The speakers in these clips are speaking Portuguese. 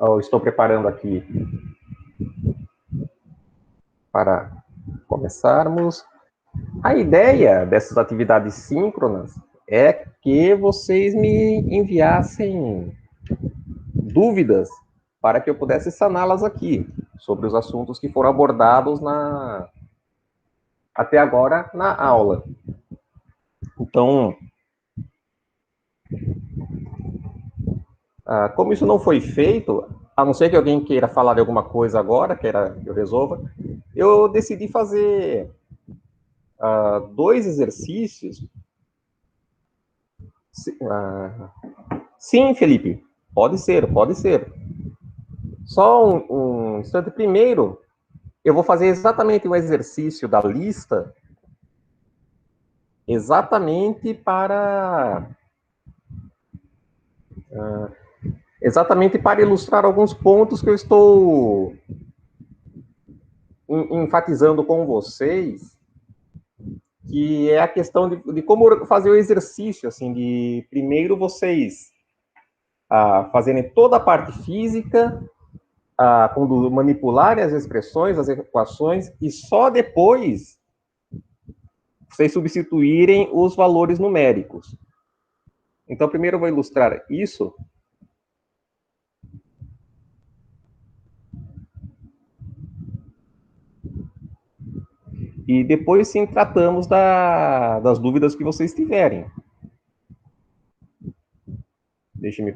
Eu estou preparando aqui para começarmos. A ideia dessas atividades síncronas é que vocês me enviassem dúvidas para que eu pudesse saná-las aqui, sobre os assuntos que foram abordados até agora na aula. Então, como isso não foi feito, a não ser que alguém queira falar de alguma coisa agora, queira que eu resolva, eu decidi fazer dois exercícios. Sim, Felipe, pode ser, pode ser. Só um instante. Primeiro, eu vou fazer exatamente um exercício da lista, exatamente para ilustrar alguns pontos que eu estou enfatizando com vocês, que é a questão de como fazer o exercício, assim, de primeiro vocês fazerem toda a parte física, quando manipularem as expressões, as equações, e só depois vocês substituírem os valores numéricos. Então, primeiro eu vou ilustrar isso. E depois, sim, tratamos das dúvidas que vocês tiverem. Deixe-me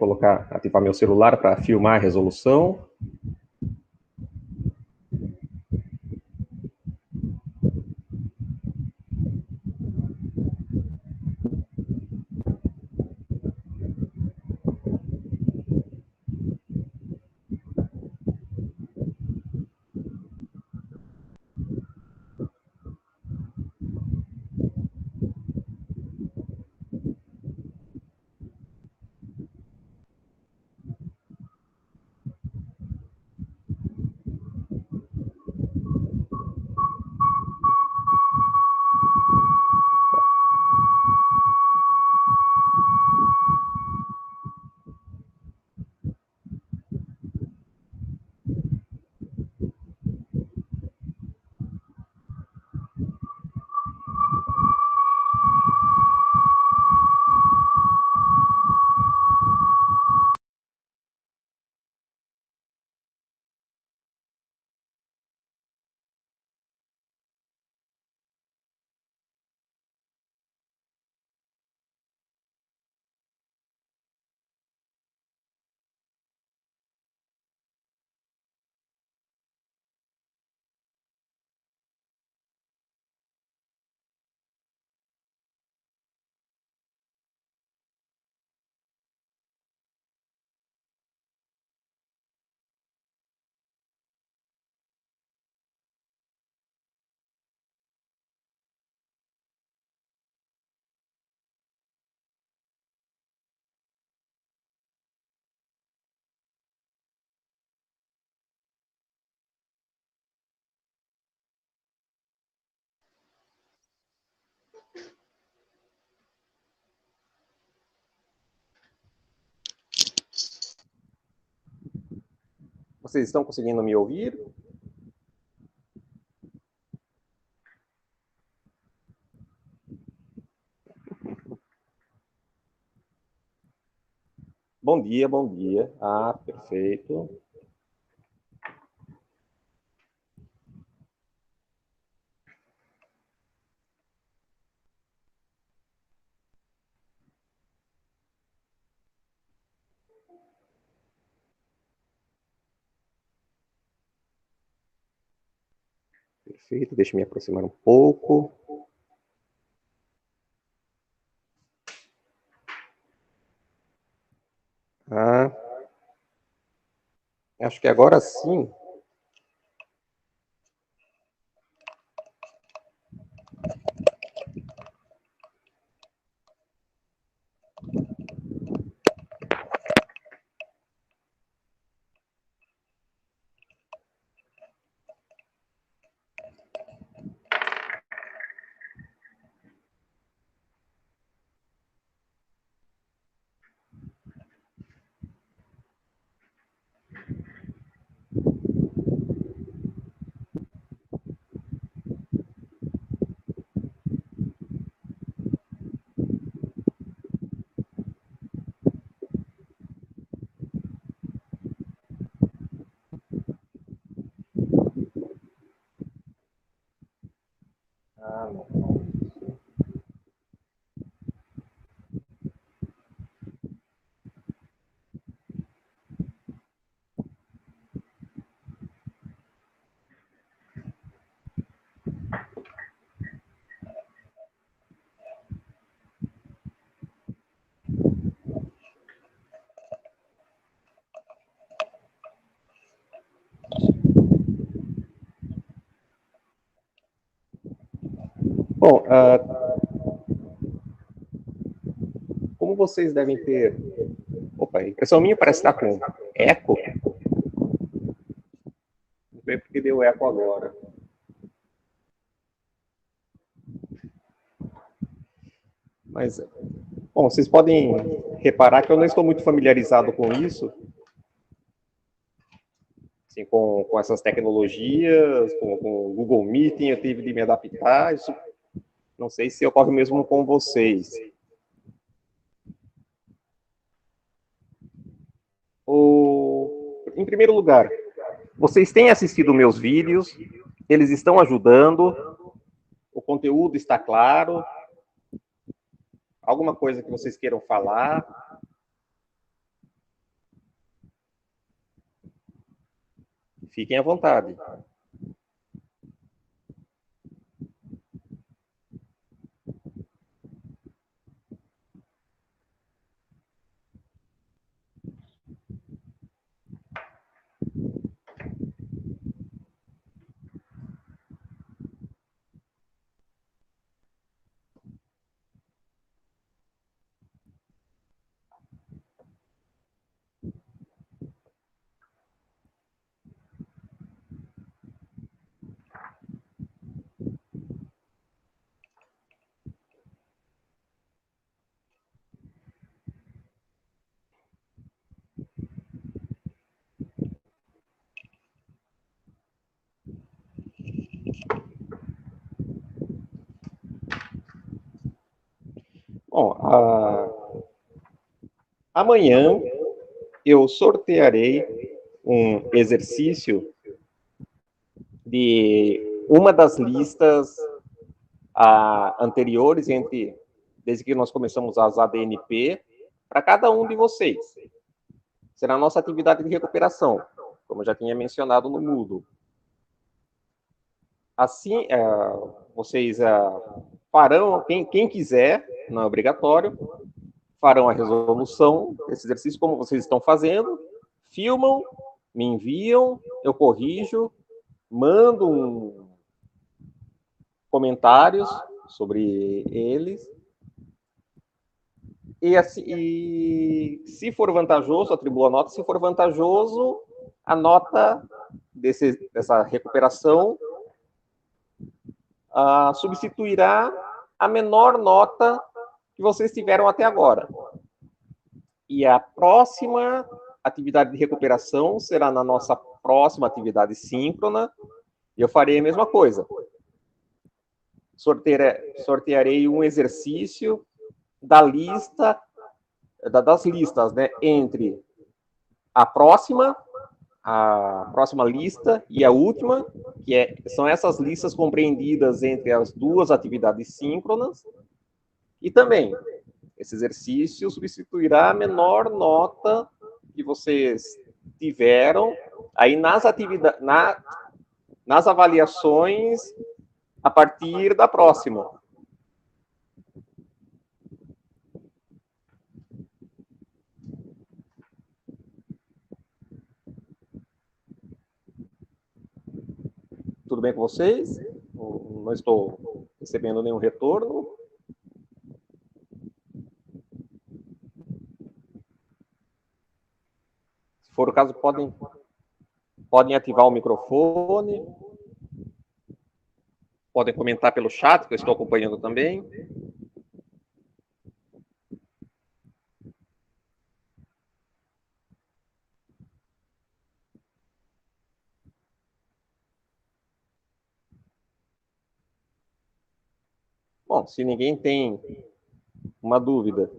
ativar meu celular para filmar a resolução. Vocês estão conseguindo me ouvir? Bom dia, bom dia. Perfeito. Perfeito, deixa eu me aproximar um pouco. Acho que agora sim. Bom, como vocês devem ter... Opa, a impressão minha parece estar com eco. Não sei porque deu eco agora. Mas, bom, vocês podem reparar que eu não estou muito familiarizado com isso, assim, com essas tecnologias, com o Google Meeting, eu tive de me adaptar. Isso, não sei se ocorre mesmo com vocês. Em primeiro lugar, vocês têm assistido meus vídeos, eles estão ajudando, o conteúdo está claro. Alguma coisa que vocês queiram falar? Fiquem à vontade. Bom, amanhã eu sortearei um exercício de uma das listas anteriores, desde que nós começamos a usar DNP, para cada um de vocês. Será a nossa atividade de recuperação, como eu já tinha mencionado no Moodle. Assim, vocês farão, quem quiser, não é obrigatório, farão a resolução desse exercício como vocês estão fazendo, filmam, me enviam, eu corrijo, mando comentários sobre eles. E se for vantajoso, atribuo a nota. Se for vantajoso, a nota dessa recuperação substituirá a menor nota que vocês tiveram até agora. E a próxima atividade de recuperação será na nossa próxima atividade síncrona, e eu farei a mesma coisa. Sortearei um exercício das listas, né, entre a próxima lista e a última, são essas listas compreendidas entre as duas atividades síncronas, e também esse exercício substituirá a menor nota que vocês tiveram aí nas avaliações a partir da próxima. Tudo bem com vocês? Não estou recebendo nenhum retorno. Se for o caso, podem ativar o microfone. Podem comentar pelo chat, que eu estou acompanhando também. Bom, se ninguém tem uma dúvida,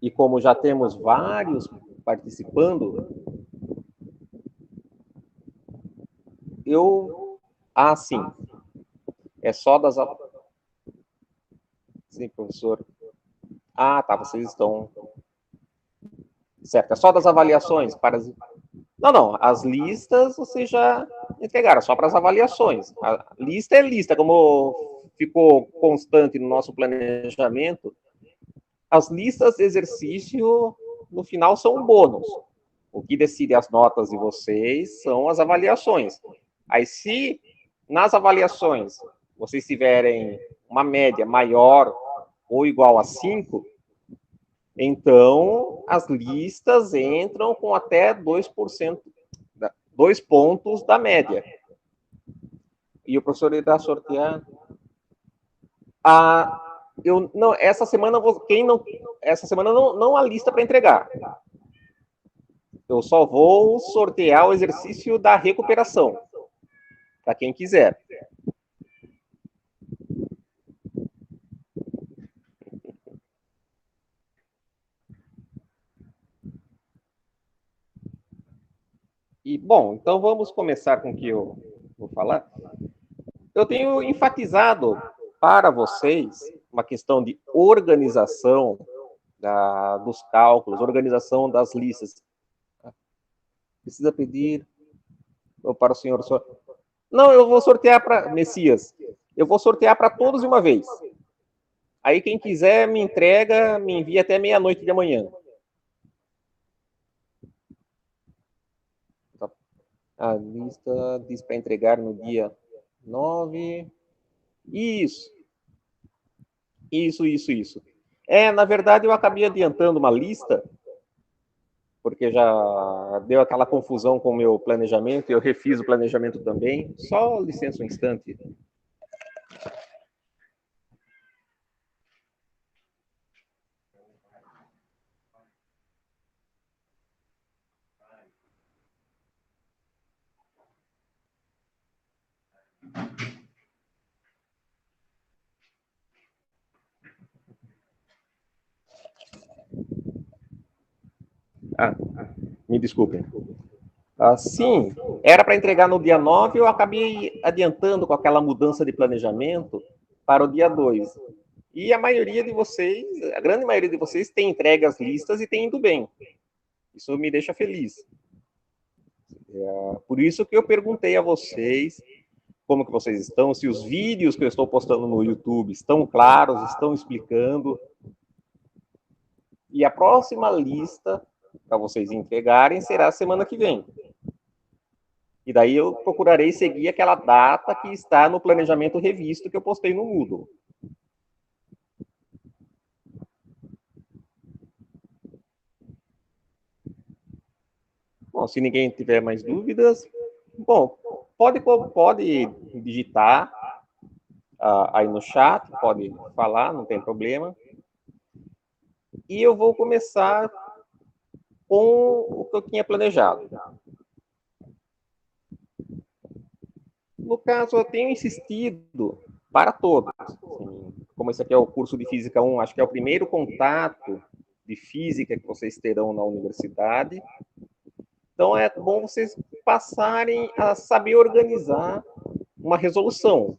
e como já temos vários participando, sim. É só das... Sim, professor. Tá, vocês estão... Certo, é só das avaliações para... Não, as listas vocês já entregaram, só para as avaliações. A lista é lista, como ficou constante no nosso planejamento. As listas de exercício, no final, são um bônus. O que decide as notas de vocês são as avaliações. Aí, se nas avaliações vocês tiverem uma média maior ou igual a 5, então as listas entram com até 2%, 2 pontos da média. E o professor irá sortear. Eu não, essa semana não há lista para entregar. Eu só vou sortear o exercício da recuperação para quem quiser. E bom, então vamos começar com o que eu vou falar. Eu tenho enfatizado para vocês uma questão de organização dos cálculos, organização das listas. Precisa pedir para o senhor. Não, eu vou sortear para Messias. Eu vou sortear para todos de uma vez. Aí quem quiser me entrega, me envia até meia-noite de amanhã. A lista diz para entregar no dia 9. Isso. Isso. Na verdade, eu acabei adiantando uma lista, porque já deu aquela confusão com o meu planejamento, e eu refiz o planejamento também. Só licença um instante. Me desculpem. Sim, era para entregar no dia 9, eu acabei adiantando com aquela mudança de planejamento para o dia 2. E a maioria de vocês, a grande maioria de vocês tem entregue as listas e tem ido bem. Isso me deixa feliz. Por isso que eu perguntei a vocês como que vocês estão, se os vídeos que eu estou postando no YouTube estão claros, estão explicando. E a próxima lista para vocês entregarem será semana que vem. E daí eu procurarei seguir aquela data que está no planejamento revisto que eu postei no Moodle. Bom, se ninguém tiver mais dúvidas, bom, pode digitar aí no chat, pode falar, não tem problema. E eu vou começar com o que eu tinha planejado. No caso, eu tenho insistido para todos. Assim, como esse aqui é o curso de Física 1, acho que é o primeiro contato de física que vocês terão na universidade. Então, é bom vocês passarem a saber organizar uma resolução,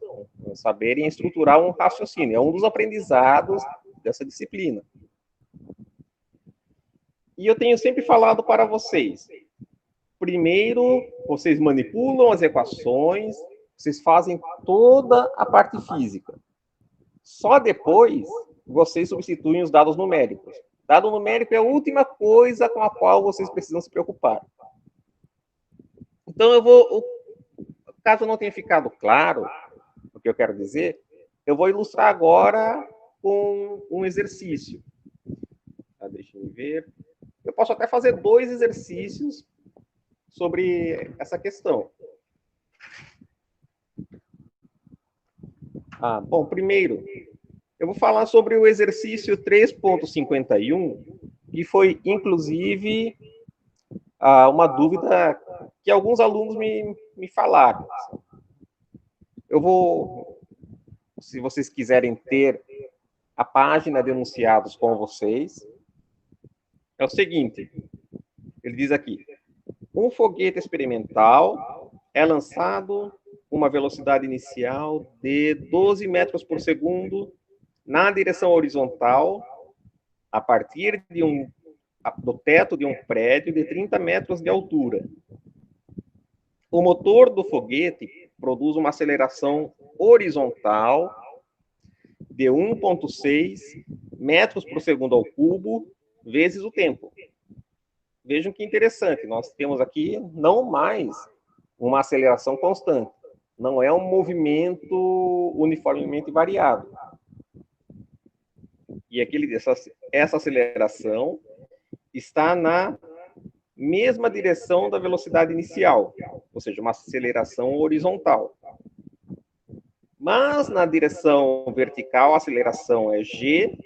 saberem estruturar um raciocínio. É um dos aprendizados dessa disciplina. E eu tenho sempre falado para vocês, primeiro, vocês manipulam as equações, vocês fazem toda a parte física. Só depois, vocês substituem os dados numéricos. Dado numérico é a última coisa com a qual vocês precisam se preocupar. Então, caso não tenha ficado claro o que eu quero dizer, eu vou ilustrar agora com um exercício. Deixa eu ver. Eu posso até fazer 2 exercícios sobre essa questão. Bom, primeiro, eu vou falar sobre o exercício 3.51, que foi, inclusive, uma dúvida que alguns alunos me falaram. Eu vou, se vocês quiserem ter a página de enunciados com vocês, é o seguinte, ele diz aqui, um foguete experimental é lançado com uma velocidade inicial de 12 metros por segundo na direção horizontal, a partir do teto de um prédio de 30 metros de altura. O motor do foguete produz uma aceleração horizontal de 1,6 metros por segundo ao cubo, vezes o tempo. Vejam que interessante, nós temos aqui não mais uma aceleração constante. Não é um movimento uniformemente variado. E essa aceleração está na mesma direção da velocidade inicial, ou seja, uma aceleração horizontal. Mas na direção vertical, a aceleração é g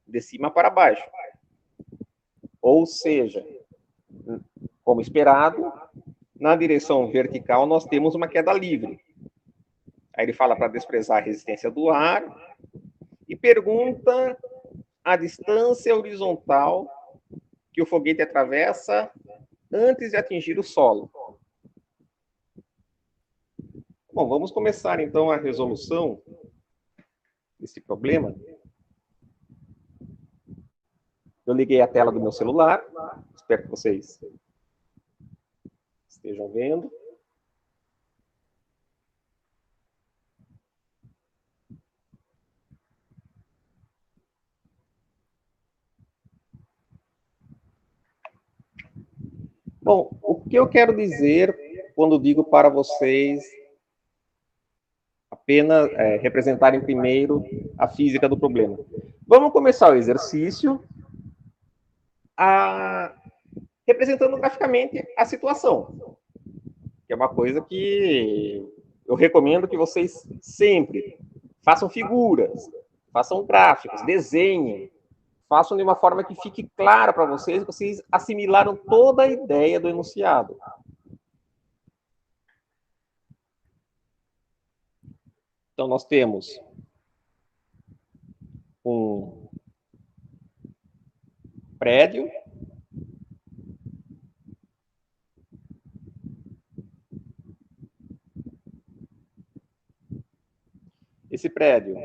de cima para baixo. Ou seja, como esperado, na direção vertical nós temos uma queda livre. Aí ele fala para desprezar a resistência do ar e pergunta a distância horizontal que o foguete atravessa antes de atingir o solo. Bom, vamos começar então a resolução desse problema. Eu liguei a tela do meu celular, espero que vocês estejam vendo. Bom, o que eu quero dizer quando digo para vocês apenas representarem primeiro a física do problema? Vamos começar o exercício representando graficamente a situação, que é uma coisa que eu recomendo que vocês sempre façam figuras, façam gráficos, desenhem, façam de uma forma que fique clara para vocês, vocês assimilaram toda a ideia do enunciado. Então, nós temos um prédio, esse prédio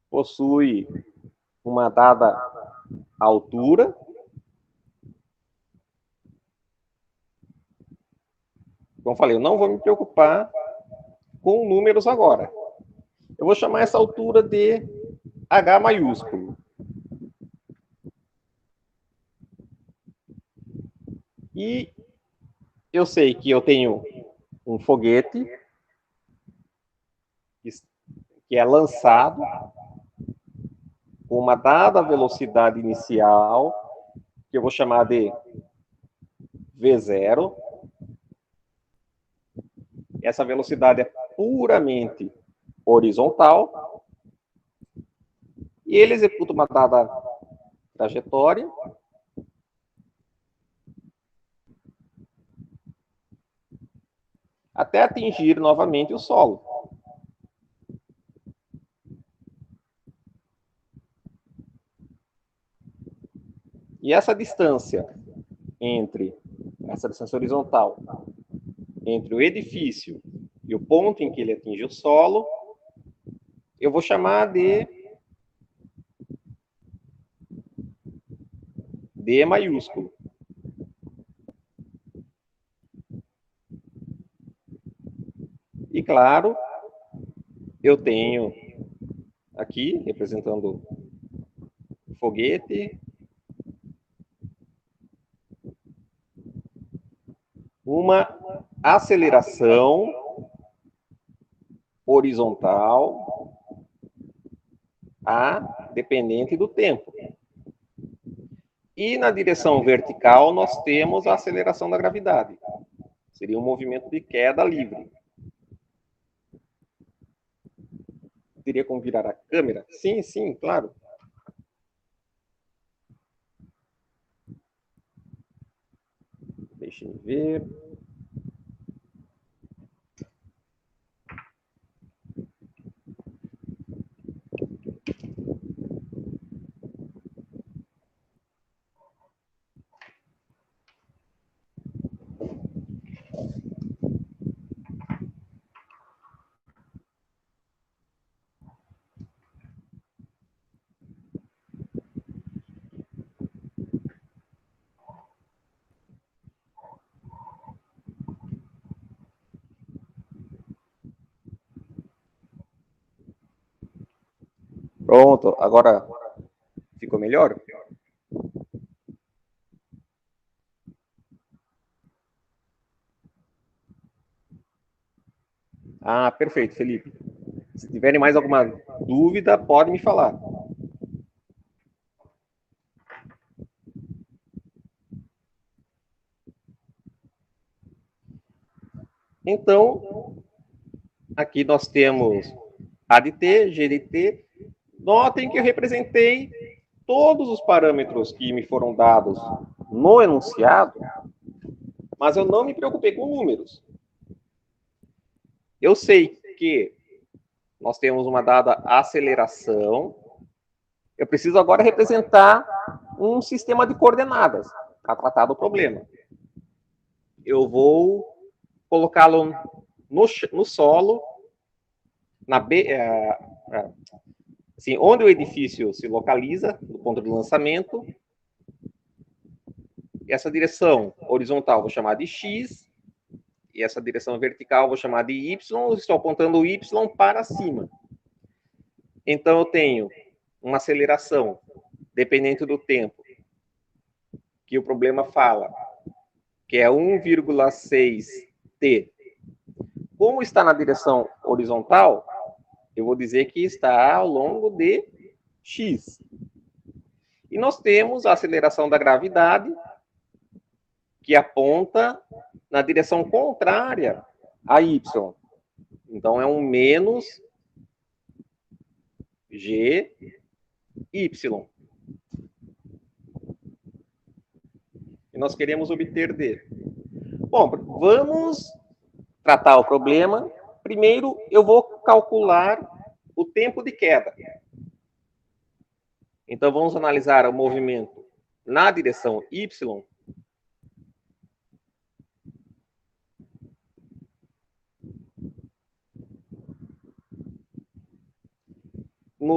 possui uma dada altura, como eu falei, eu não vou me preocupar com números agora. Eu vou chamar essa altura de H maiúsculo. E eu sei que eu tenho um foguete que é lançado com uma dada velocidade inicial, que eu vou chamar de V0. Essa velocidade é puramente horizontal. E ele executa uma dada trajetória até atingir novamente o solo. E essa distância essa distância horizontal, entre o edifício e o ponto em que ele atinge o solo, eu vou chamar de D maiúsculo. E claro, eu tenho aqui, representando o foguete, uma aceleração horizontal A dependente do tempo. E na direção vertical nós temos a aceleração da gravidade. Seria um movimento de queda livre. Teria como virar a câmera? Sim, sim, claro. Deixem ver. Pronto, agora ficou melhor? Ah, perfeito, Felipe. Se tiverem mais alguma dúvida, pode me falar. Então, aqui nós temos ADT, GDT. Notem que eu representei todos os parâmetros que me foram dados no enunciado, mas eu não me preocupei com números. Eu sei que nós temos uma dada aceleração. Eu preciso agora representar um sistema de coordenadas para tratar do problema. Eu vou colocá-lo no solo, assim, onde o edifício se localiza, no ponto de lançamento. Essa direção horizontal vou chamar de X, e essa direção vertical vou chamar de Y, estou apontando o Y para cima. Então, eu tenho uma aceleração, dependente do tempo, que o problema fala, que é 1,6 t. Como está na direção horizontal, eu vou dizer que está ao longo de x. E nós temos a aceleração da gravidade, que aponta na direção contrária a y. Então, é um menos gy. E nós queremos obter d. Bom, vamos tratar o problema. Primeiro, eu vou calcular o tempo de queda. Então, vamos analisar o movimento na direção y.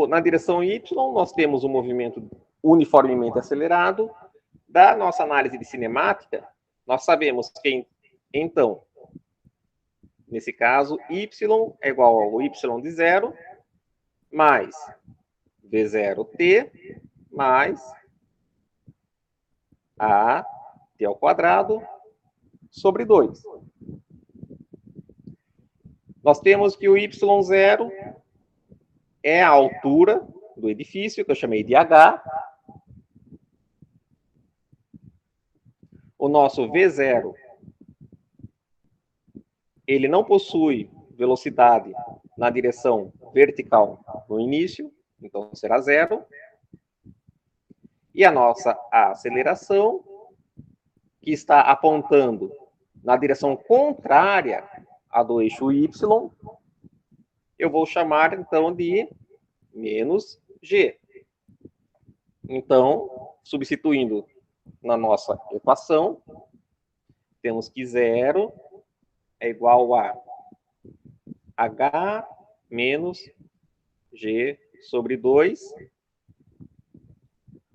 Na direção y, nós temos um movimento uniformemente acelerado. Da nossa análise de cinemática, nós sabemos que, então, nesse caso, y é igual ao y de zero, mais v0t, mais a t ao quadrado, sobre 2. Nós temos que o y0 é a altura do edifício, que eu chamei de h. O nosso v0, ele não possui velocidade na direção vertical no início, então será zero. E a nossa aceleração, que está apontando na direção contrária à do eixo y, eu vou chamar, então, de menos g. Então, substituindo na nossa equação, temos que zero é igual a h menos g sobre 2,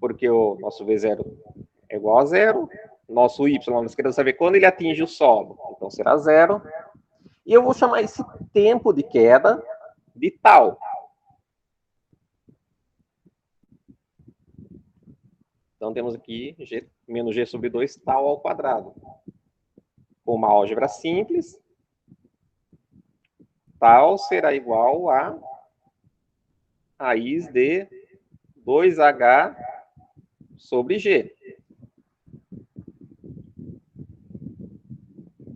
porque o nosso v0 é igual a zero, nosso y, nós queremos saber quando ele atinge o solo, então será zero, e eu vou chamar esse tempo de queda de tal. Então, temos aqui g, menos g sobre 2 tal ao quadrado. Com uma álgebra simples, tal será igual a raiz de 2h sobre g.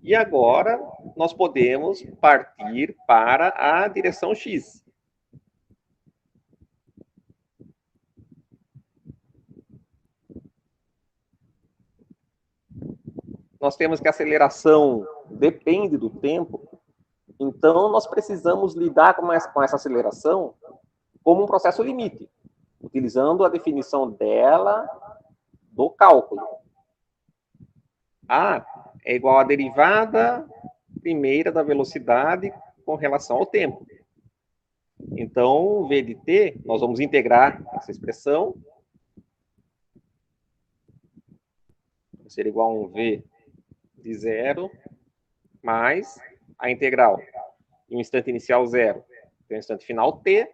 E agora, nós podemos partir para a direção x. Nós temos que a aceleração depende do tempo, então nós precisamos lidar com essa aceleração como um processo limite, utilizando a definição dela do cálculo. A é igual à derivada primeira da velocidade com relação ao tempo. Então, v de t, nós vamos integrar essa expressão. Vai ser igual a um v de zero mais a integral em um instante inicial zero, tem um instante final t,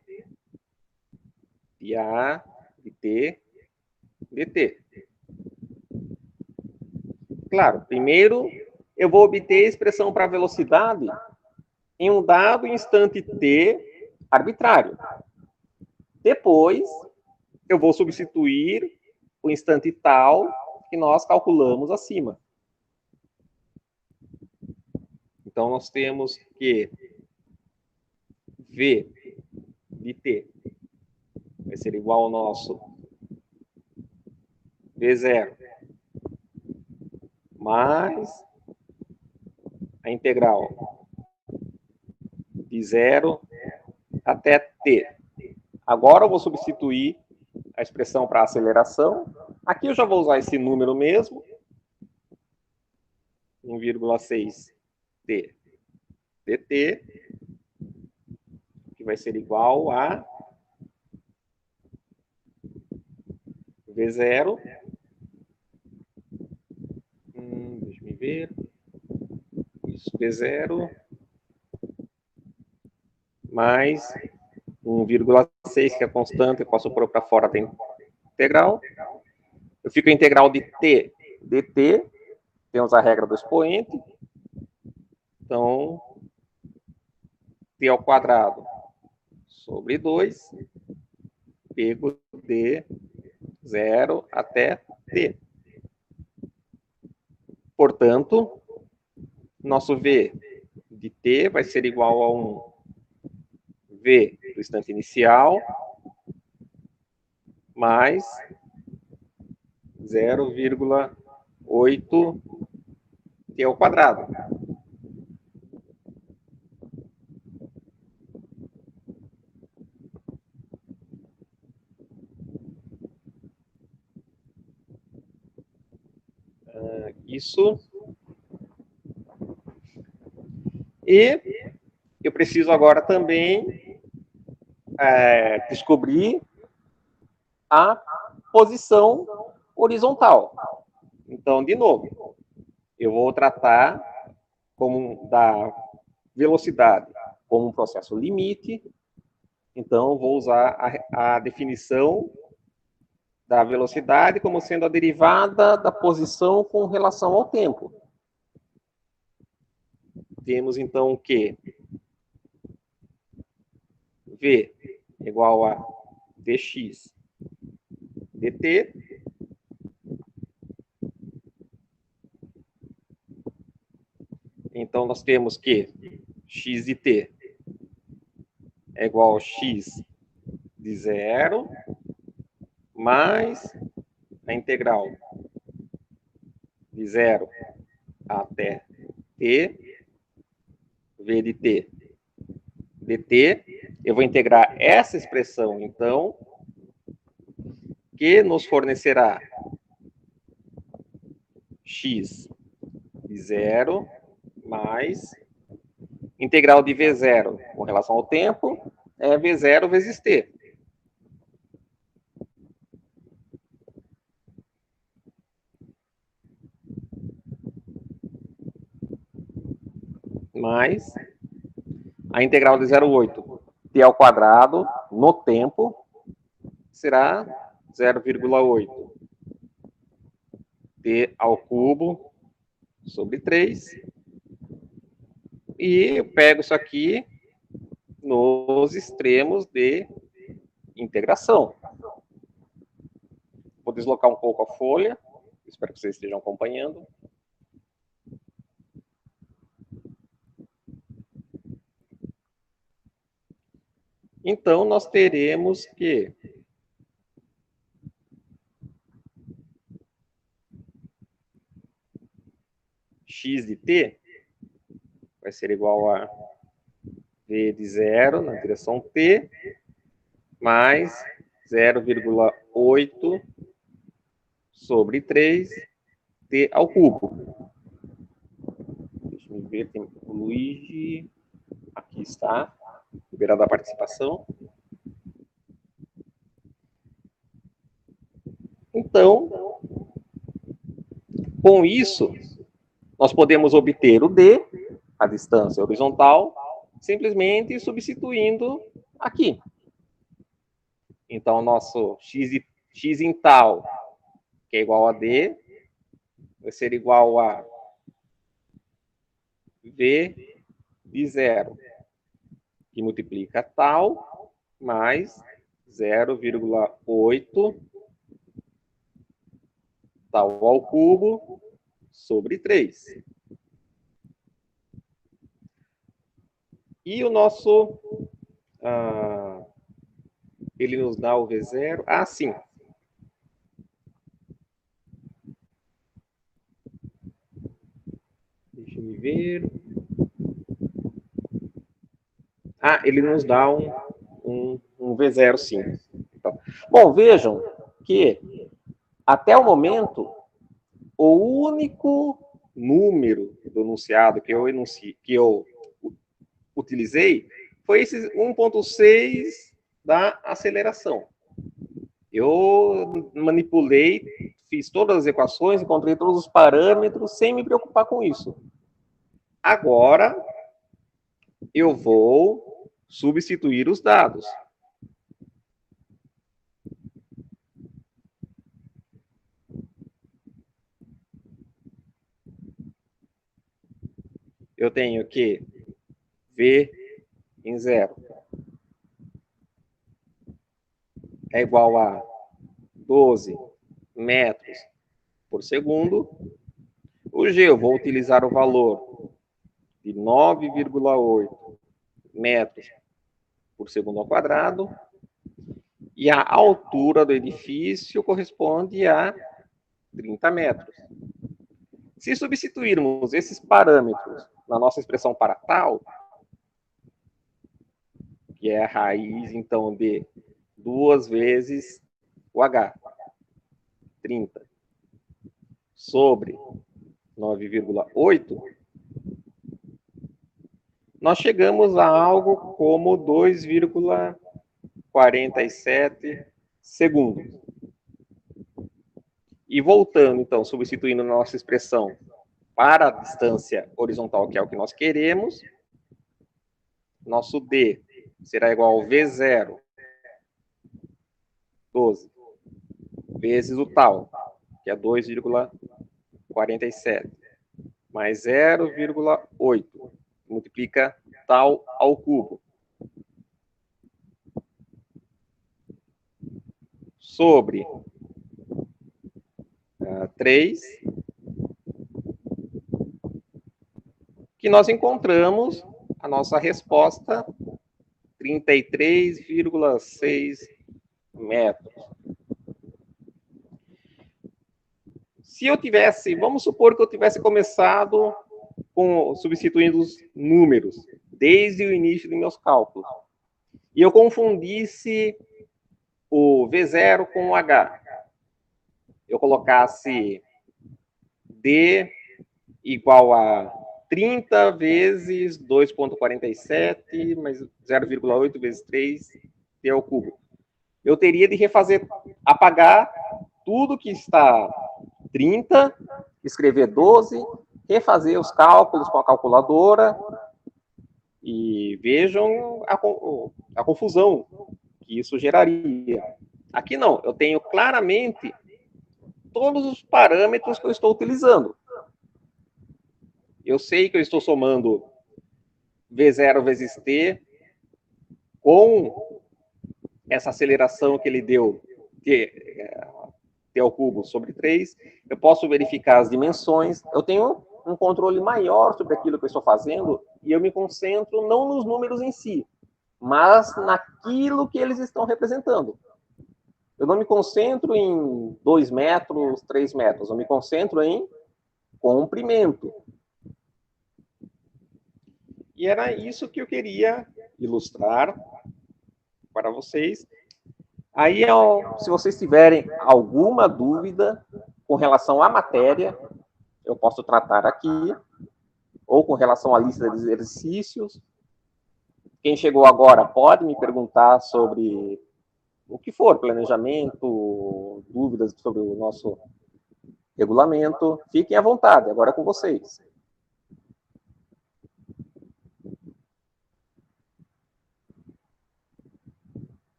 de A, de T, de T. Claro, primeiro eu vou obter a expressão para a velocidade em um dado instante t arbitrário. Depois, eu vou substituir o instante tal que nós calculamos acima. Então, nós temos que V de t vai ser igual ao nosso V0 mais a integral de 0 até t. Agora eu vou substituir a expressão para aceleração. Aqui eu já vou usar esse número mesmo, 1,6 t dt, que vai ser igual a V0. Deixa eu ver. Isso, V0 mais 1,6, que é constante, eu posso pôr para fora da integral. Eu fico a integral de t dt, temos a regra do expoente. Então, t ao quadrado sobre 2, pego de 0 até t. Portanto, nosso v de t vai ser igual a um v do instante inicial mais 0,8 t ao quadrado. Isso. E eu preciso agora também descobrir a posição horizontal. Então, de novo, eu vou tratar da velocidade como um processo limite. Então, vou usar a definição da velocidade como sendo a derivada da posição com relação ao tempo. Temos, então, que V igual a dx dt então nós temos que x de t é igual a x de 0 mais a integral de 0 até t v de t dt. Eu vou integrar essa expressão, então, que nos fornecerá x de 0 mais integral de V0 com relação ao tempo é V0 vezes t. Mais a integral de 0,8 t ao quadrado no tempo será 0,8 t ao cubo sobre 3. E eu pego isso aqui nos extremos de integração. Vou deslocar um pouco a folha. Espero que vocês estejam acompanhando. Então, nós teremos que x de t vai ser igual a v de 0 na direção t, mais 0,8 sobre 3 t ao cubo. Deixa eu ver, tem o Luigi. Aqui está, liberado a participação. Então, com isso, nós podemos obter o d, a distância horizontal, simplesmente substituindo aqui. Então, nosso x em tal, que é igual a D, vai ser igual a V de 0, que multiplica tal mais 0,8 tal ao cubo sobre 3. E o nosso... ele nos dá o V0... sim. Deixa eu ver. Ele nos dá um V0, sim. Então, bom, vejam que, até o momento, o único número do enunciado que eu utilizei foi esse 1,6 da aceleração. Eu manipulei, fiz todas as equações, encontrei todos os parâmetros sem me preocupar com isso. Agora, eu vou substituir os dados. Eu tenho que V em 0 é igual a 12 metros por segundo. O G, eu vou utilizar o valor de 9,8 metros por segundo ao quadrado. E a altura do edifício corresponde a 30 metros. Se substituirmos esses parâmetros na nossa expressão para tal, que é a raiz, então, de 2 vezes o H, 30, sobre 9,8, nós chegamos a algo como 2,47 segundos. E voltando, então, substituindo a nossa expressão para a distância horizontal, que é o que nós queremos, nosso D será igual ao V0, 12, vezes o tal, que é 2,47, mais 0,8, multiplica tal ao cubo, sobre 3, que nós encontramos a nossa resposta, 33,6 metros. Se eu tivesse, vamos supor que eu tivesse começado substituindo os números desde o início dos meus cálculos, e eu confundisse o V0 com o H. Eu colocasse D igual a 30 vezes 2,47 mais 0,8 vezes 3 T ao cubo. Eu teria de refazer, apagar tudo que está 30, escrever 12, refazer os cálculos com a calculadora, e vejam a confusão que isso geraria. Aqui não, eu tenho claramente todos os parâmetros que eu estou utilizando. Eu sei que eu estou somando V0 vezes T com essa aceleração que ele deu, T ao cubo sobre 3. Eu posso verificar as dimensões. Eu tenho um controle maior sobre aquilo que eu estou fazendo e eu me concentro não nos números em si, mas naquilo que eles estão representando. Eu não me concentro em 2 metros, 3 metros. Eu me concentro em comprimento. E era isso que eu queria ilustrar para vocês. Aí, se vocês tiverem alguma dúvida com relação à matéria, eu posso tratar aqui, ou com relação à lista de exercícios. Quem chegou agora pode me perguntar sobre o que for, planejamento, dúvidas sobre o nosso regulamento. Fiquem à vontade, agora é com vocês.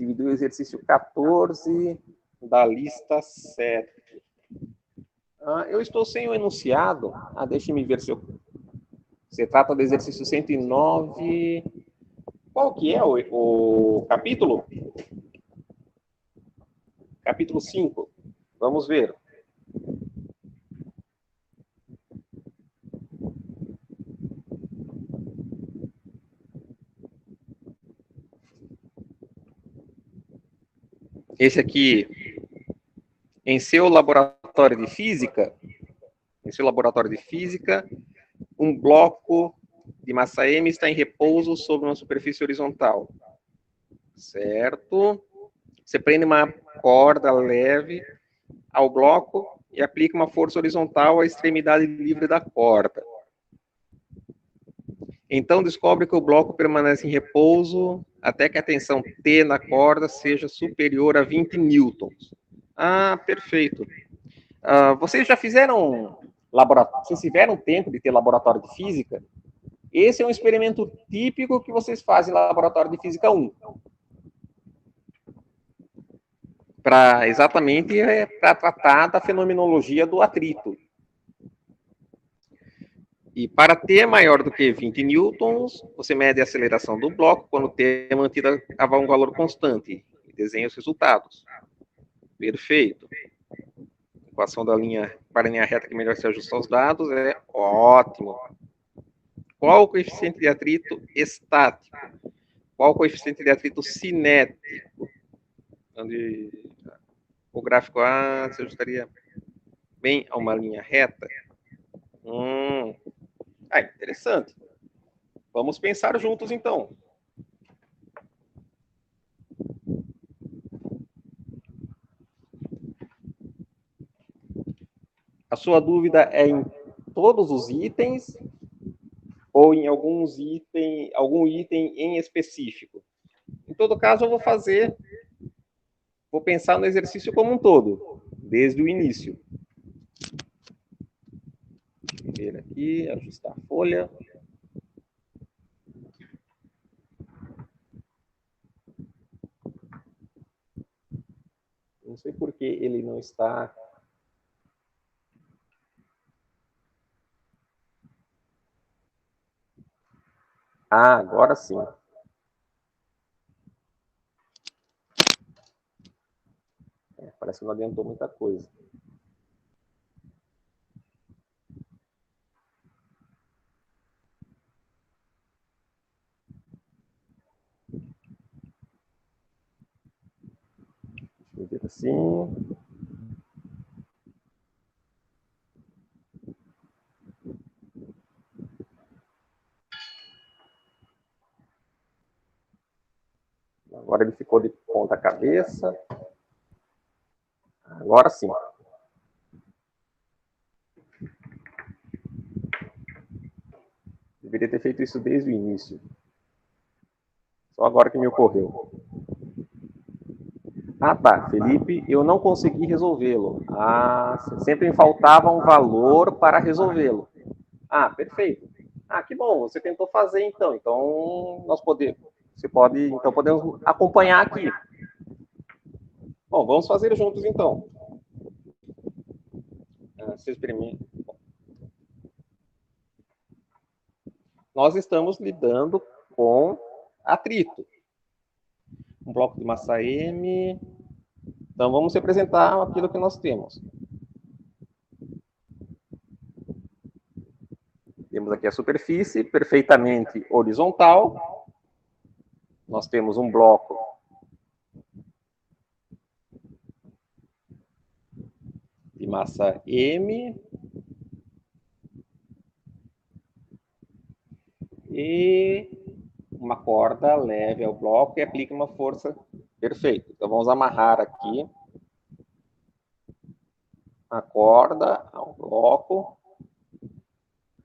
dividir o exercício 14 da lista 7. Eu estou sem o enunciado. Deixe-me ver se eu... Se trata do exercício 109. Qual que é o capítulo? Capítulo 5. Vamos ver. Esse aqui, em seu laboratório de física, um bloco de massa M está em repouso sobre uma superfície horizontal. Certo? Você prende uma corda leve ao bloco e aplica uma força horizontal à extremidade livre da corda. Então, descobre que o bloco permanece em repouso até que a tensão T na corda seja superior a 20 newtons. Perfeito. Vocês já fizeram laboratório? Vocês tiveram tempo de ter laboratório de física? Esse é um experimento típico que vocês fazem em laboratório de física 1. Exatamente para tratar da fenomenologia do atrito. E para T é maior do que 20 newtons, você mede a aceleração do bloco quando T é mantida a um valor constante e desenha os resultados. Perfeito. A equação da linha para a linha reta que melhor se ajusta aos dados é ótimo. Qual o coeficiente de atrito estático? Qual o coeficiente de atrito cinético? Onde o gráfico A se ajustaria bem a uma linha reta? Interessante. Vamos pensar juntos, então. A sua dúvida é em todos os itens ou em algum item em específico? Em todo caso, eu vou pensar no exercício como um todo, desde o início. Deixa eu ver aqui, ajustar a folha. Não sei por que ele não está... Agora sim. Parece que não adiantou muita coisa. Deixa eu ver assim. Agora ele ficou de ponta cabeça. Agora sim. Deveria ter feito isso desde o início. Só agora que me ocorreu. Tá, Felipe, eu não consegui resolvê-lo. Sempre me faltava um valor para resolvê-lo. Perfeito. Que bom, você tentou fazer então. Então, podemos acompanhar aqui. Bom, vamos fazer juntos então. Você experimenta. Nós estamos lidando com atrito. Um bloco de massa M. Então, vamos representar aquilo que nós temos. Temos aqui a superfície perfeitamente horizontal. Nós temos um bloco de massa M. E uma corda leve ao bloco e aplica uma força. Perfeito. Então, vamos amarrar aqui a corda ao bloco.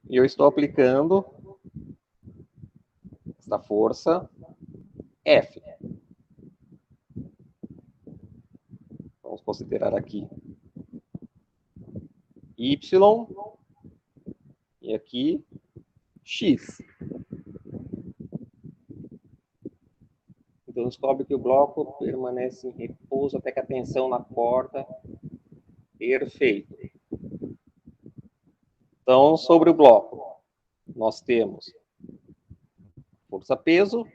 E eu estou aplicando esta força F. Vamos considerar aqui Y e aqui X. Então, Então, descobre que o bloco permanece em repouso até que a tensão na corda... Perfeito. Então, sobre o bloco, nós temos força-peso,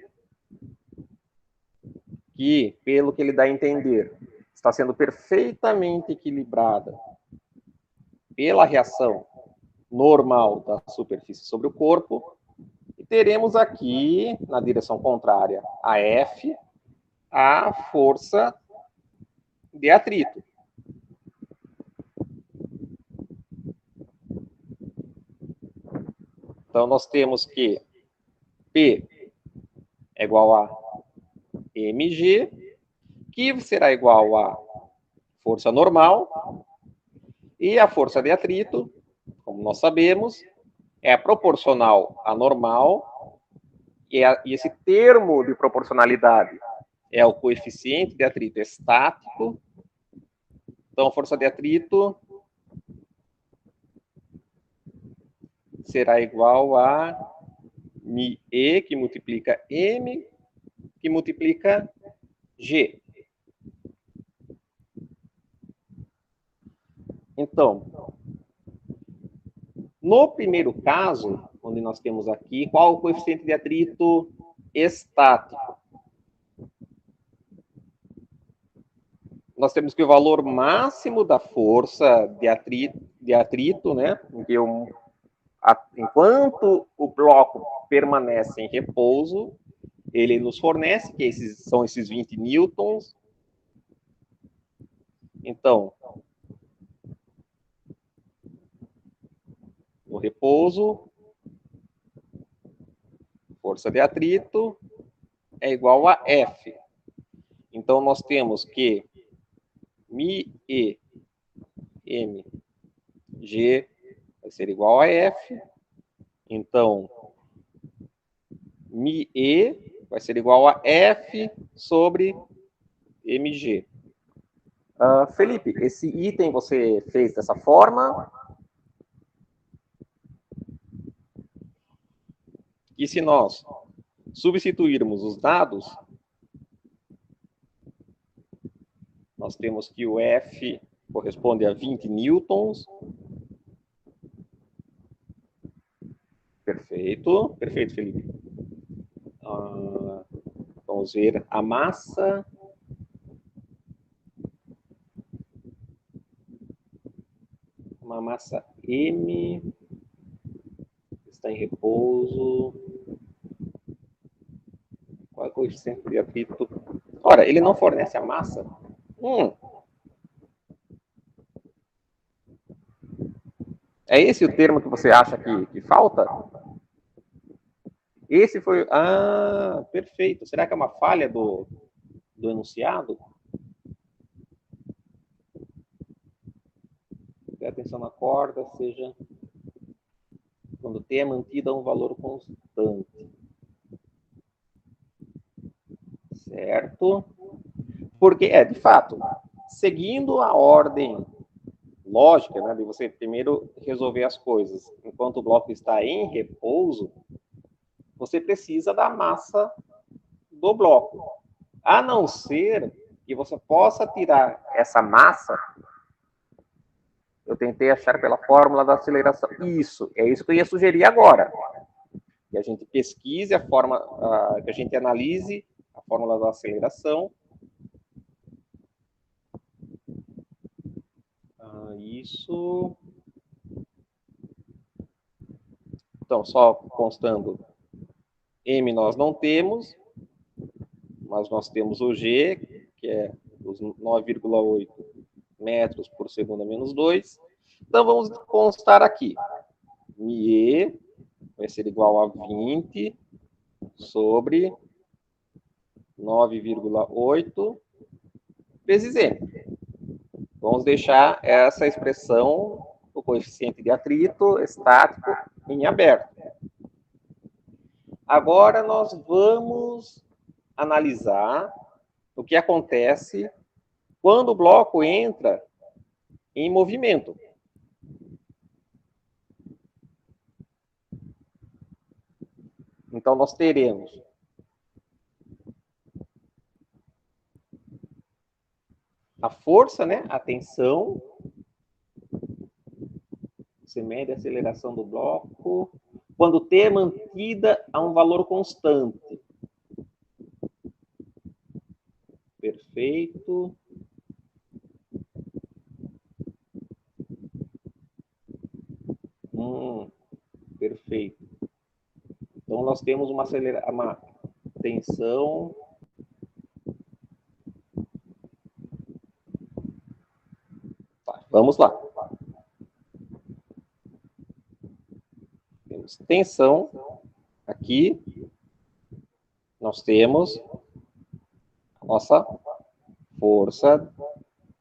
que, pelo que ele dá a entender, está sendo perfeitamente equilibrada pela reação normal da superfície sobre o corpo. E teremos aqui, na direção contrária a F, a força de atrito. Então, nós temos que P é igual a mg, que será igual a força normal, e a força de atrito, como nós sabemos, é proporcional à normal, e esse termo de proporcionalidade é o coeficiente de atrito estático. Então, a força de atrito será igual a μe, que multiplica m, que multiplica g. Então, no primeiro caso, onde nós temos aqui, qual o coeficiente de atrito estático? Nós temos que o valor máximo da força de atrito, né, enquanto o bloco permanece em repouso, ele nos fornece, que são esses 20 newtons. Então, no repouso, força de atrito é igual a F. Então, nós temos que μe mg vai ser igual a F. Então, μe vai ser igual a F sobre mg. Felipe, esse item você fez dessa forma? E se nós substituirmos os dados, nós temos que o F corresponde a 20 newtons. Perfeito, perfeito, Felipe. Vamos ver a massa. Uma massa M está em repouso. Qual é o coeficiente de atrito? Ora, ele não fornece a massa? É esse o termo que você acha que falta? Esse foi... Ah, perfeito. Será que é uma falha do enunciado? Que a tensão na corda seja quando T é mantida um valor constante. Certo? Porque, de fato, seguindo a ordem lógica, né, de você primeiro resolver as coisas enquanto o bloco está em repouso, você precisa da massa do bloco. A não ser que você possa tirar essa massa. Eu tentei achar pela fórmula da aceleração. Isso, é isso que eu ia sugerir agora. Que a gente pesquise a forma, que a gente analise a fórmula da aceleração. Isso. Então, só constando, M nós não temos, mas nós temos o G, que é os 9,8 metros por segundo a menos 2. Então, vamos constar aqui. μe vai ser igual a 20 sobre 9,8 vezes M. Vamos deixar essa expressão, o coeficiente de atrito estático, em aberto. Agora, nós vamos analisar o que acontece quando o bloco entra em movimento. Então, nós teremos a força, né? A tensão. Você mede a aceleração do bloco quando T é mantida a um valor constante. Perfeito. Perfeito. Então, nós temos uma tensão. Tá, vamos lá. Temos tensão. Aqui, nós temos a nossa força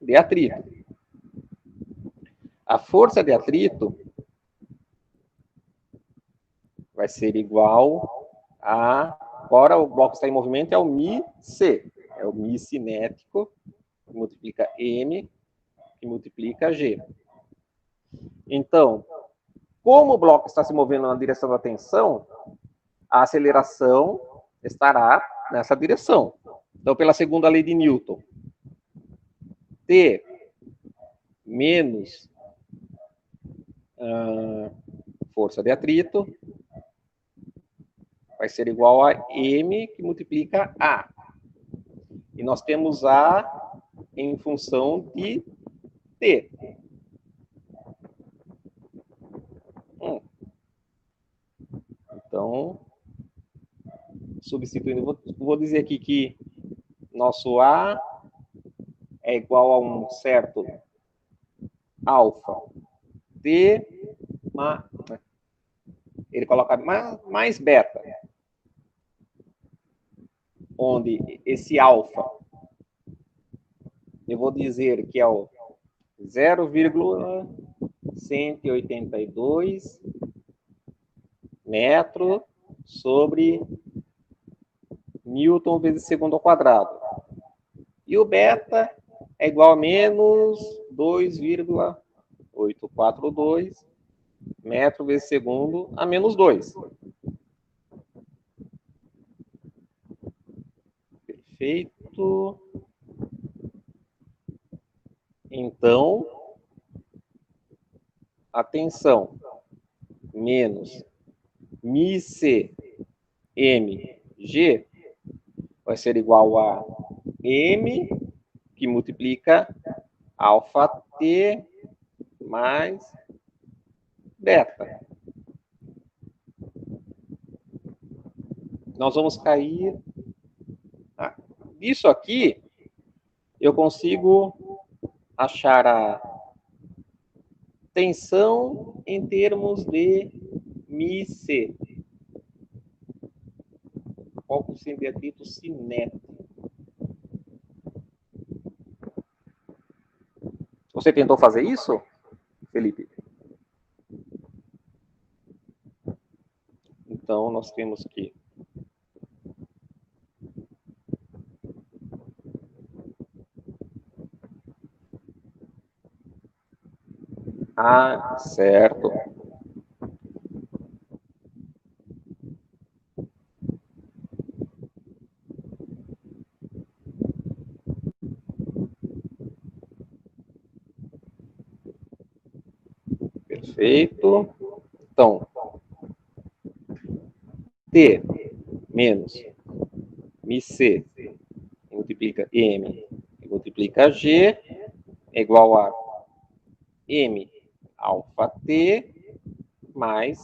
de atrito. A força de atrito vai ser igual a... Agora o bloco está em movimento, é o μc. É o μ cinético, que multiplica m, que multiplica g. Então, como o bloco está se movendo na direção da tensão, a aceleração estará nessa direção. Então, pela segunda lei de Newton, T menos força de atrito vai ser igual a M, que multiplica A. E nós temos A em função de T. Então, substituindo, vou dizer aqui que nosso A é igual a um certo alfa T, ele coloca mais beta, onde esse alfa, eu vou dizer que é o 0,182 metro sobre Newton vezes segundo ao quadrado. E o beta é igual a menos 2,842 metro vezes segundo a menos 2. Perfeito. Então, atenção, menos μc mg vai ser igual a m, que multiplica alfa t mais beta. Nós vamos cair... Isso aqui, eu consigo achar a tensão em termos de μc. Qual o coeficiente de atrito cinético? Você tentou fazer isso, Felipe? Então, nós temos que... certo. Perfeito. Então, T menos μc multiplica M multiplica G é igual a M alfa T mais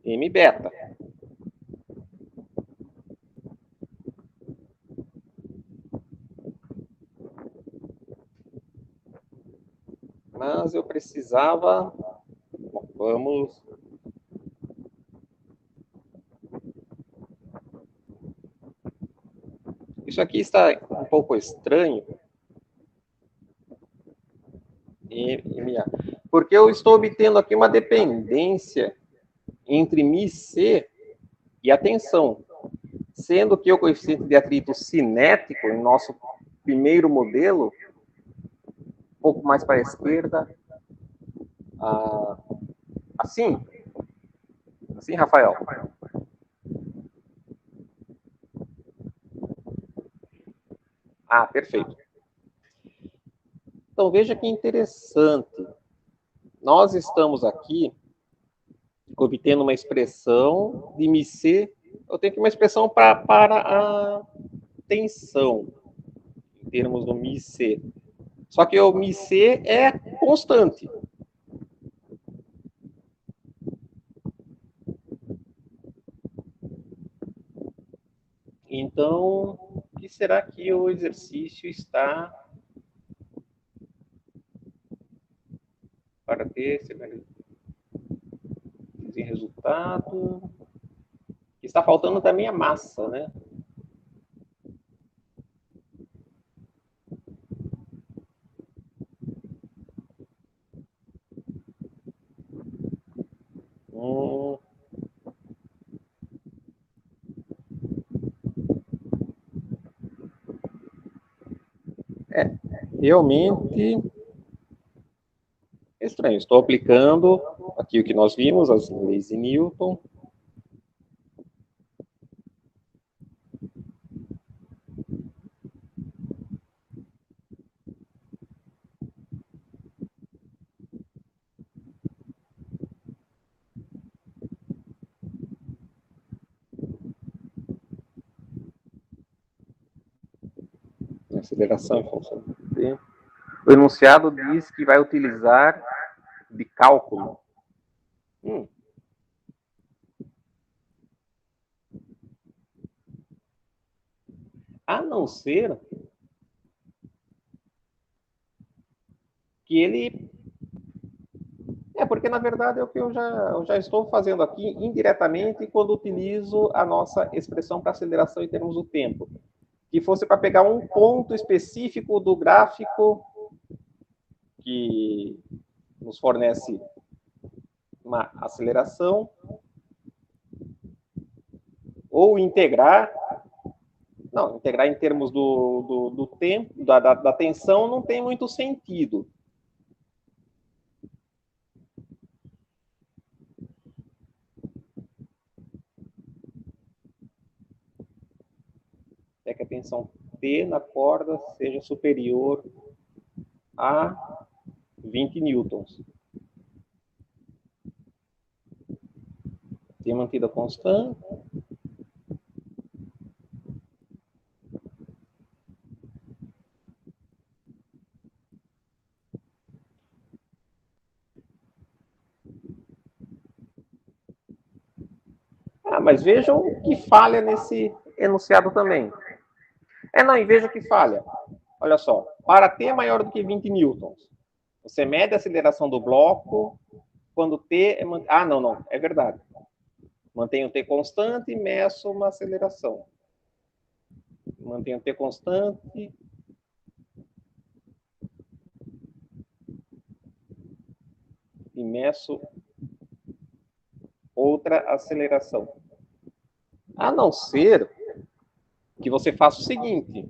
M beta. Mas eu precisava... Bom, vamos... Isso aqui está um pouco estranho. Porque eu estou obtendo aqui uma dependência entre μc e a tensão, sendo que o coeficiente de atrito cinético, em nosso primeiro modelo, um pouco mais para a esquerda, assim, Rafael. Perfeito. Então, veja que interessante. Nós estamos aqui obtendo uma expressão de μc. Eu tenho aqui uma expressão para a tensão, em termos do μc. Só que o μc é constante. Então, o que será que o exercício está para ter esse resultado? Está faltando também a massa, né? Realmente estranho. Estou aplicando aqui o que nós vimos, as leis de Newton. Aceleração em função do tempo. O enunciado diz que vai utilizar de cálculo. A não ser que ele... porque na verdade é o que eu já estou fazendo aqui indiretamente quando utilizo a nossa expressão para aceleração em termos do tempo. Que fosse para pegar um ponto específico do gráfico que nos fornece uma aceleração, ou integrar. Não, integrar em termos do tempo, da tensão, não tem muito sentido. É que a tensão T na corda seja superior a 20 newtons. T mantida constante. Mas vejam que falha nesse enunciado também. Não, e veja que falha. Olha só, para T maior do que 20 newtons, você mede a aceleração do bloco quando T é... não, é verdade. Mantenho T constante e meço uma aceleração. Mantenho T constante. E meço outra aceleração. A não ser que você faça o seguinte.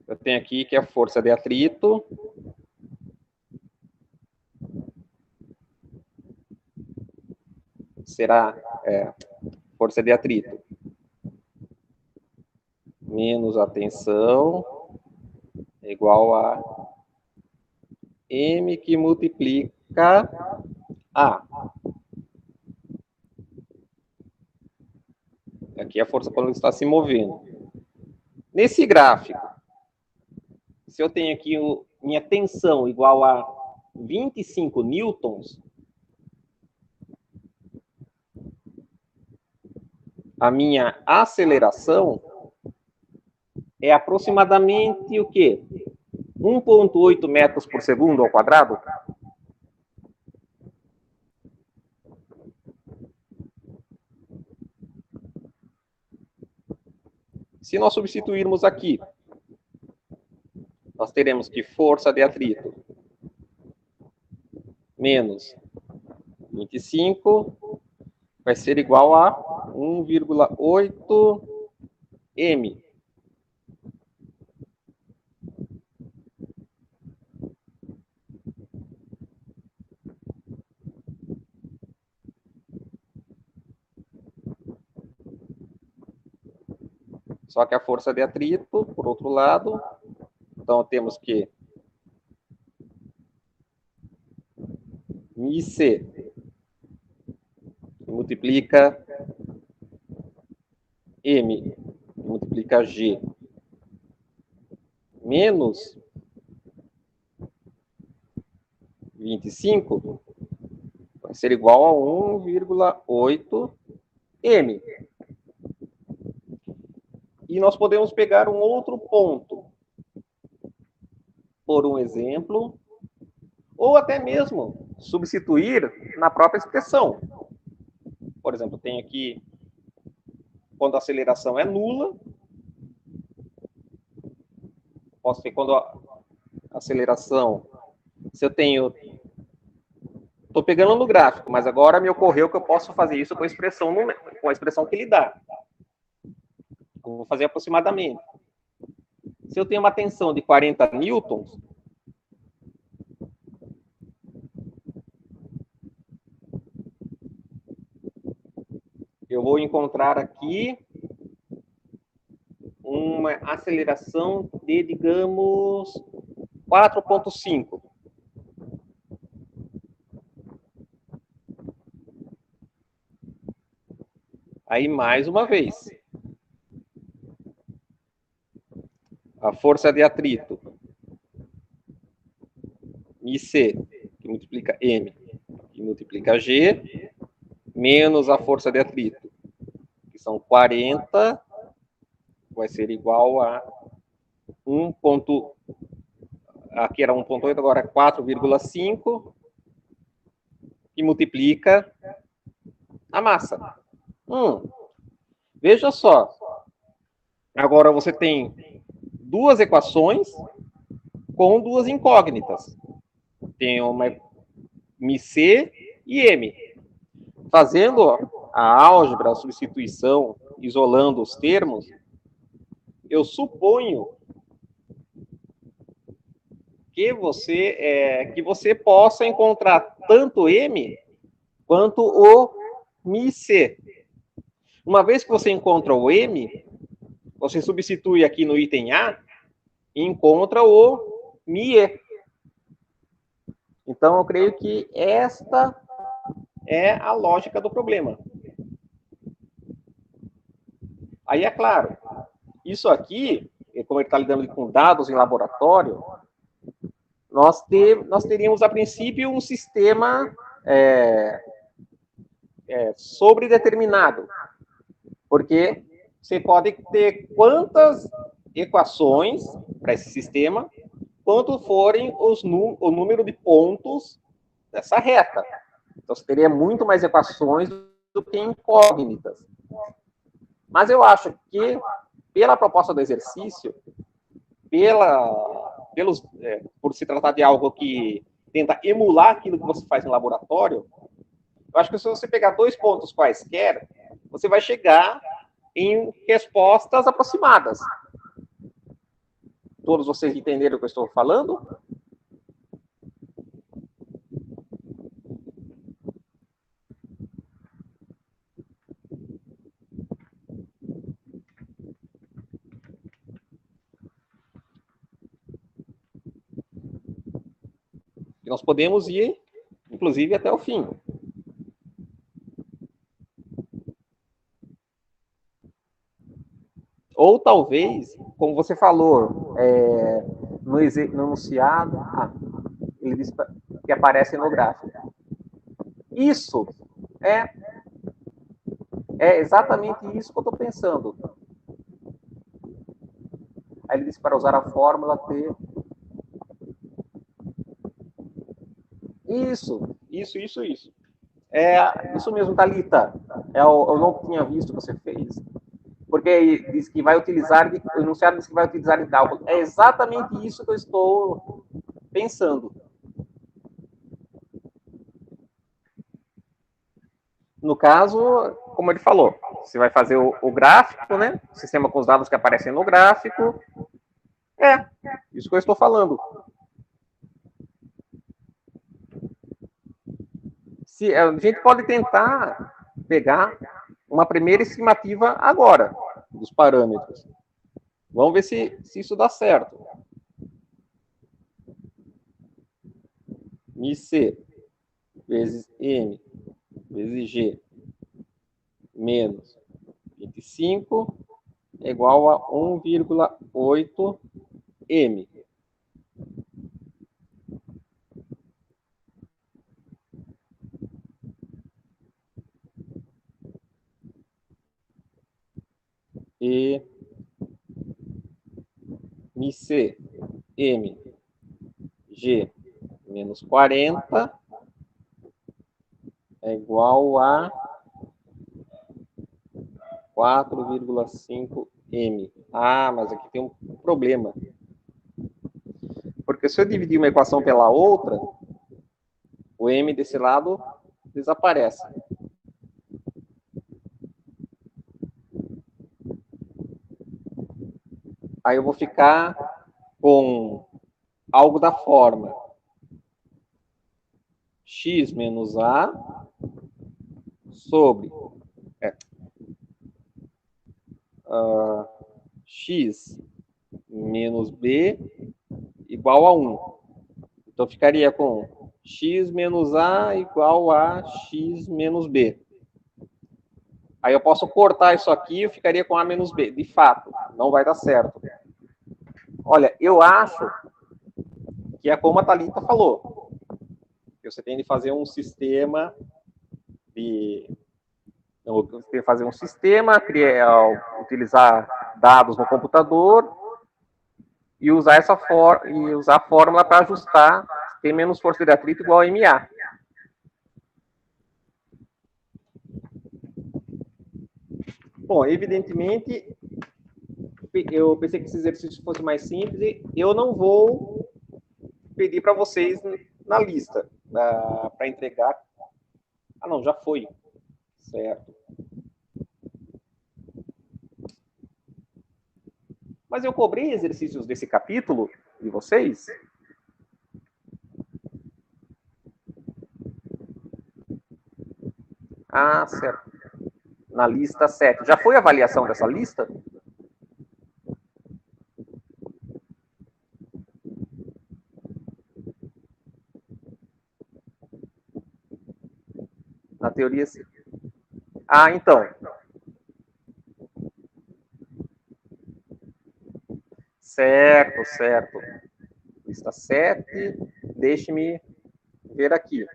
Eu tenho aqui que é a força de atrito. Será força de atrito menos a tensão igual a M que multiplica A. Aqui é a força quando está se movendo. Nesse gráfico, se eu tenho aqui minha tensão igual a 25 newtons, a minha aceleração é aproximadamente o quê? 1,8 metros por segundo ao quadrado? Se nós substituirmos aqui, nós teremos que força de atrito menos 25 vai ser igual a 1,8 m. Só que a força de atrito, por outro lado, então temos que μc multiplica M multiplica G menos 25 vai ser igual a 1,8 M. E nós podemos pegar um outro ponto, por um exemplo, ou até mesmo substituir na própria expressão. Por exemplo, tem aqui, quando a aceleração é nula, posso ter quando a aceleração, se eu tenho, estou pegando no gráfico, mas agora me ocorreu que eu posso fazer isso com a expressão que ele dá. Eu vou fazer aproximadamente. Se eu tenho uma tensão de 40 newtons, eu vou encontrar aqui uma aceleração de, digamos, 4,5. Aí, mais uma vez, a força de atrito, μc, que multiplica M, que multiplica G, menos a força de atrito, que são 40, vai ser igual a 1. Aqui era 1,8, agora é 4,5, que multiplica a massa. Veja só. Agora você tem duas equações com duas incógnitas. Tem uma μc e m. Fazendo a álgebra, a substituição, isolando os termos, eu suponho que você possa encontrar tanto m quanto o μc. Uma vez que você encontra o m, você substitui aqui no item A e encontra o μe. Então, eu creio que esta é a lógica do problema. Aí, é claro, isso aqui, como ele está lidando com dados em laboratório, nós teríamos, a princípio, um sistema sobredeterminado. Porque você pode ter quantas equações para esse sistema, quanto forem o número de pontos dessa reta. Então, você teria muito mais equações do que incógnitas. Mas eu acho que, pela proposta do exercício, por se tratar de algo que tenta emular aquilo que você faz no laboratório, eu acho que se você pegar 2 pontos quaisquer, você vai chegar em respostas aproximadas. Todos vocês entenderam o que eu estou falando? E nós podemos ir, inclusive, até o fim. Ou talvez, como você falou, no enunciado, ele diz que aparece no gráfico. Isso é exatamente isso que eu estou pensando. Aí ele diz para usar a fórmula T. Isso. Isso mesmo, Thalita. Eu não tinha visto que você fez. Porque diz que vai utilizar, o enunciado diz que vai utilizar em cálculo. É exatamente isso que eu estou pensando. No caso, como ele falou, você vai fazer o gráfico, né? O sistema com os dados que aparecem no gráfico. Isso que eu estou falando. A gente pode tentar pegar uma primeira estimativa agora, dos parâmetros. Vamos ver se isso dá certo. MIC vezes M vezes G menos 25 é igual a 1,8 M. E MIC M G menos 40 é igual a 4,5 M. Ah, mas aqui tem um problema. Porque se eu dividir uma equação pela outra, o M desse lado desaparece. Aí eu vou ficar com algo da forma x menos a sobre x menos b igual a 1. Então, ficaria com x menos a igual a x menos b. Aí eu posso cortar isso aqui e eu ficaria com a menos b. De fato, não vai dar certo. Olha, eu acho que é como a Thalita falou. Que você tem de fazer um sistema utilizar dados no computador e usar a fórmula para ajustar T menos força de atrito igual a MA. Bom, evidentemente, eu pensei que esse exercício fosse mais simples e eu não vou pedir para vocês na lista para entregar. Ah, não, já foi. Certo. Mas eu cobrei exercícios desse capítulo de vocês? Ah, certo. Na lista 7. Já foi a avaliação dessa lista? Na teoria, sim. Ah, então. Certo, certo. Lista 7. Deixe-me ver aqui.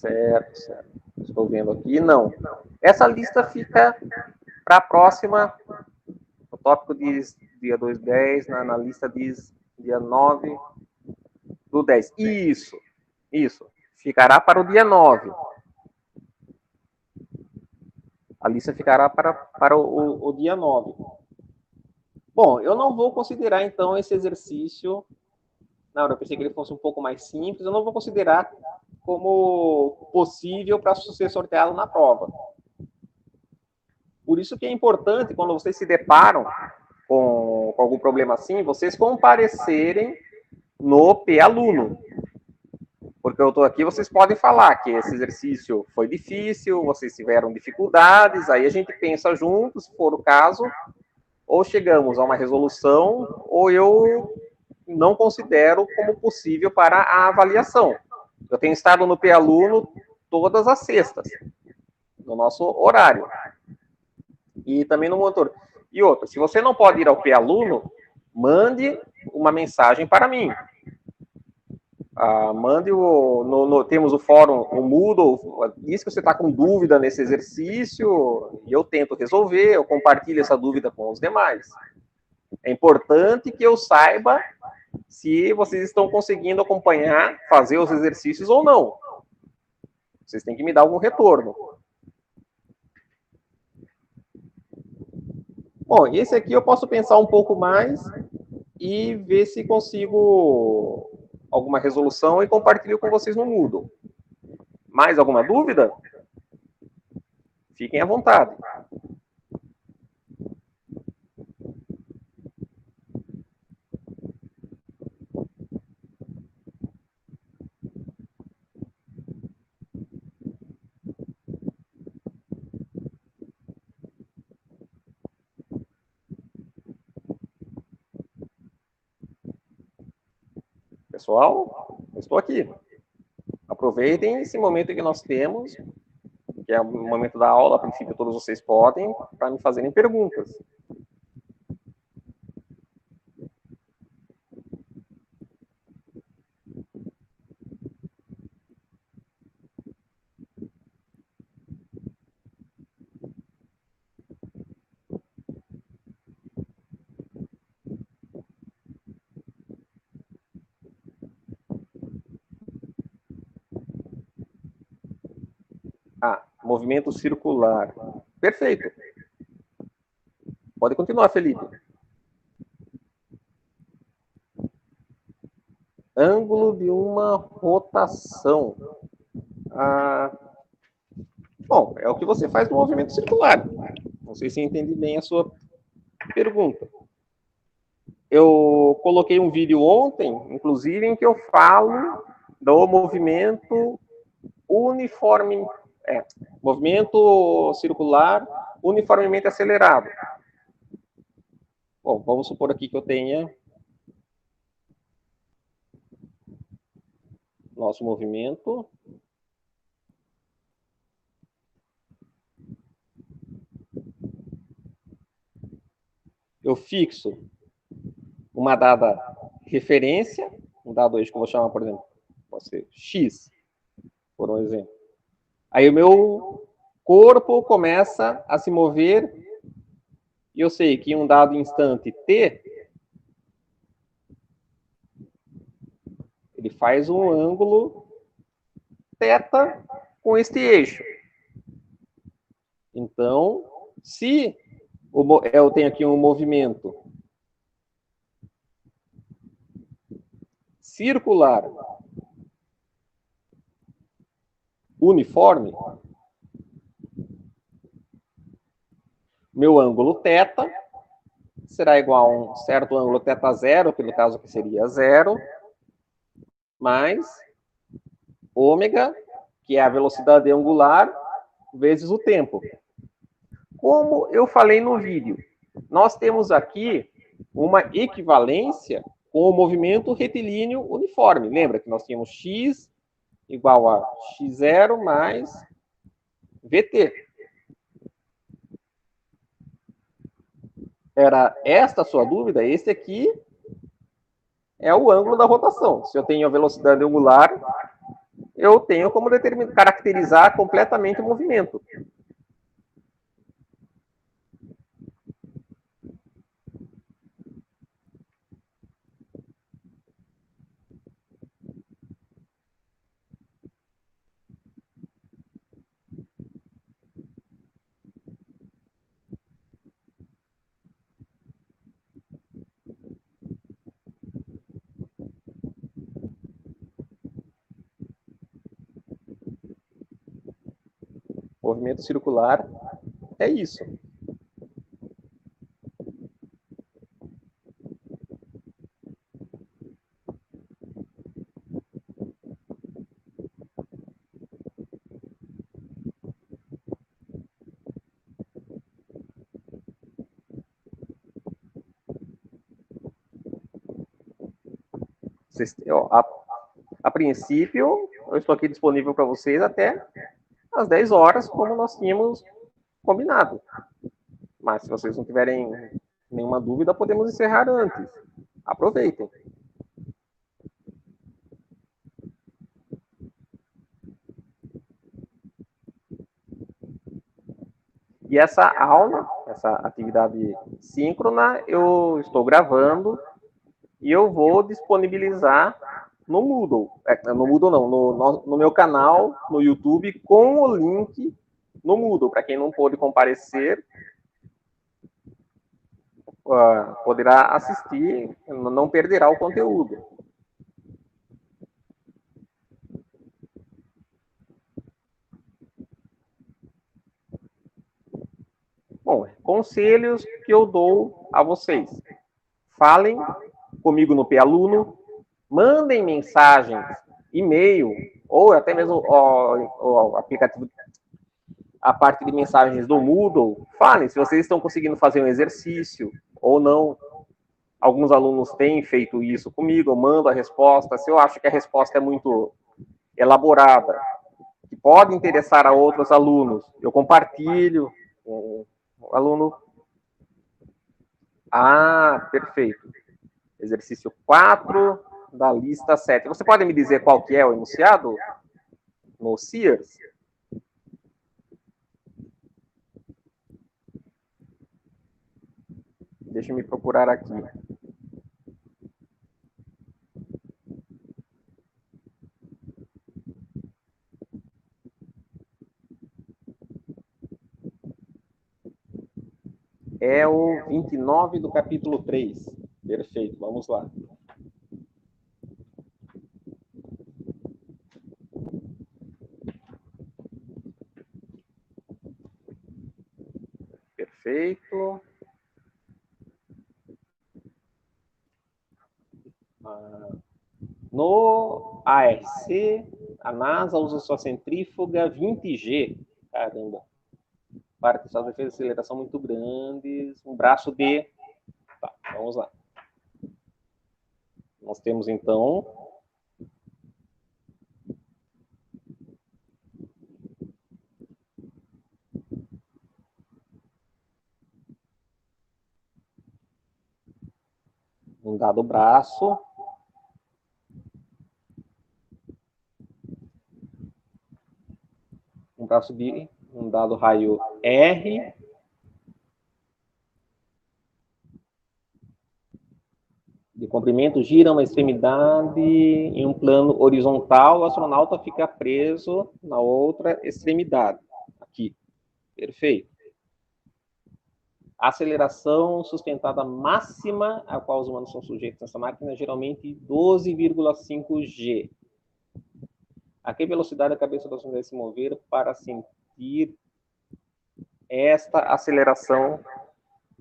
Certo, certo. Estou vendo aqui. Não. Essa lista fica para a próxima. O tópico diz dia 2/10, na lista diz dia 9/10. Isso. Ficará para o dia 9. A lista ficará para o dia 9. Bom, eu não vou considerar, então, esse exercício. Não, eu pensei que ele fosse um pouco mais simples. Eu não vou considerar como possível para ser sorteado na prova. Por isso que é importante, quando vocês se deparam com algum problema assim, vocês comparecerem no P-Aluno. Porque eu estou aqui, vocês podem falar que esse exercício foi difícil, vocês tiveram dificuldades, aí a gente pensa juntos, se for o caso, ou chegamos a uma resolução, ou eu não considero como possível para a avaliação. Eu tenho estado no P-Aluno todas as sextas, no nosso horário. E também no monitor. E outra, se você não pode ir ao P-Aluno, mande uma mensagem para mim. Mande temos o fórum, o Moodle, diz que você está com dúvida nesse exercício, e eu tento resolver, eu compartilho essa dúvida com os demais. É importante que eu saiba se vocês estão conseguindo acompanhar, fazer os exercícios ou não. Vocês têm que me dar algum retorno. Bom, esse aqui eu posso pensar um pouco mais e ver se consigo alguma resolução e compartilho com vocês no Moodle. Mais alguma dúvida? Fiquem à vontade. Pessoal, eu estou aqui. Aproveitem esse momento que nós temos, que é o momento da aula, a princípio todos vocês podem, para me fazerem perguntas. Ah, movimento circular. Perfeito. Pode continuar, Felipe. Ângulo de uma rotação. Bom, é o que você faz no movimento circular. Não sei se entendi bem a sua pergunta. Eu coloquei um vídeo ontem, inclusive, em que eu falo do movimento uniforme, movimento circular uniformemente acelerado. Bom, vamos supor aqui que eu tenha nosso movimento. Eu fixo uma dada referência, um dado aí que eu vou chamar, por exemplo, pode ser X, por um exemplo. Aí o meu corpo começa a se mover e eu sei que em um dado instante T, ele faz um ângulo θ com este eixo. Então, se eu tenho aqui um movimento circular uniforme, meu ôngulo θ será igual a um certo ângulo θ0, que no caso aqui seria 0, mais ômega, que é a velocidade angular, vezes o tempo. Como eu falei no vídeo, nós temos aqui uma equivalência com o movimento retilíneo uniforme. Lembra que nós tínhamos x igual a x0 mais vt. Era esta a sua dúvida? Esse aqui é o ângulo da rotação. Se eu tenho a velocidade angular, eu tenho como caracterizar completamente o movimento. Movimento circular é isso. A princípio, eu estou aqui disponível para vocês até às 10 horas, como nós tínhamos combinado. Mas se vocês não tiverem nenhuma dúvida, podemos encerrar antes. Aproveitem. E essa aula, essa atividade síncrona, eu estou gravando e eu vou disponibilizar no Moodle. No Moodle não, no meu canal, no YouTube, com o link no Moodle. Para quem não pôde comparecer, poderá assistir, não perderá o conteúdo. Bom, conselhos que eu dou a vocês. Falem comigo no P-Aluno, mandem mensagens, e-mail, ou até mesmo o aplicativo, a parte de mensagens do Moodle. Falem se vocês estão conseguindo fazer um exercício ou não. Alguns alunos têm feito isso comigo, eu mando a resposta. Se eu acho que a resposta é muito elaborada, que pode interessar a outros alunos, eu compartilho. O aluno... Ah, perfeito. Exercício 4 da lista 7. Você pode me dizer qual que é o enunciado no Sears? Deixa eu me procurar aqui. É o 29 do capítulo 3. Perfeito, vamos lá. Perfeito. No ARC, a NASA usa sua centrífuga 20G. Caramba. Para que suas defesas de aceleração muito grandes. Um braço de... Tá, vamos lá. Nós temos, então... um dado braço. Um braço de um dado raio R. De comprimento, gira uma extremidade em um plano horizontal, o astronauta fica preso na outra extremidade. Aqui. Perfeito. A aceleração sustentada máxima a qual os humanos são sujeitos nessa máquina é geralmente 12,5 G. A que velocidade a cabeça do astronauta deve se mover para sentir esta aceleração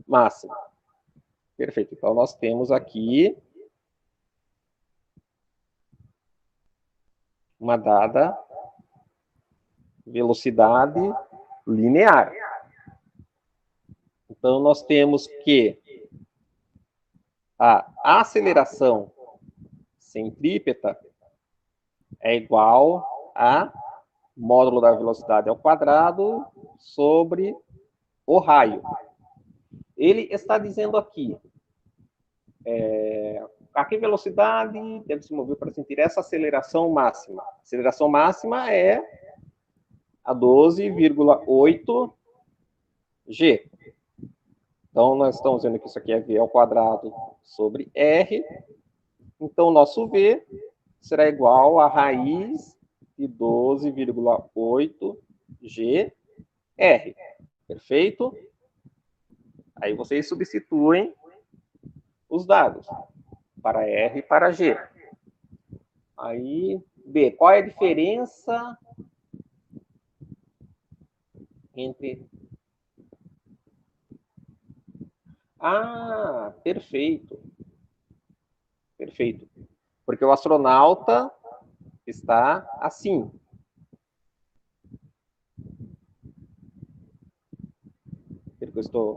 máxima? Perfeito. Então, nós temos aqui uma dada velocidade linear. Então, nós temos que a aceleração centrípeta é igual a módulo da velocidade ao quadrado sobre o raio. Ele está dizendo aqui, a que velocidade deve se mover para sentir essa aceleração máxima? A aceleração máxima é a 12,8 G. Então, nós estamos vendo que isso aqui é V ao quadrado sobre R. Então, o nosso V será igual a raiz de 12,8 GR. Perfeito? Aí vocês substituem os dados para R e para G. Aí, B, qual é a diferença entre... Ah, perfeito. Perfeito. Porque o astronauta está assim.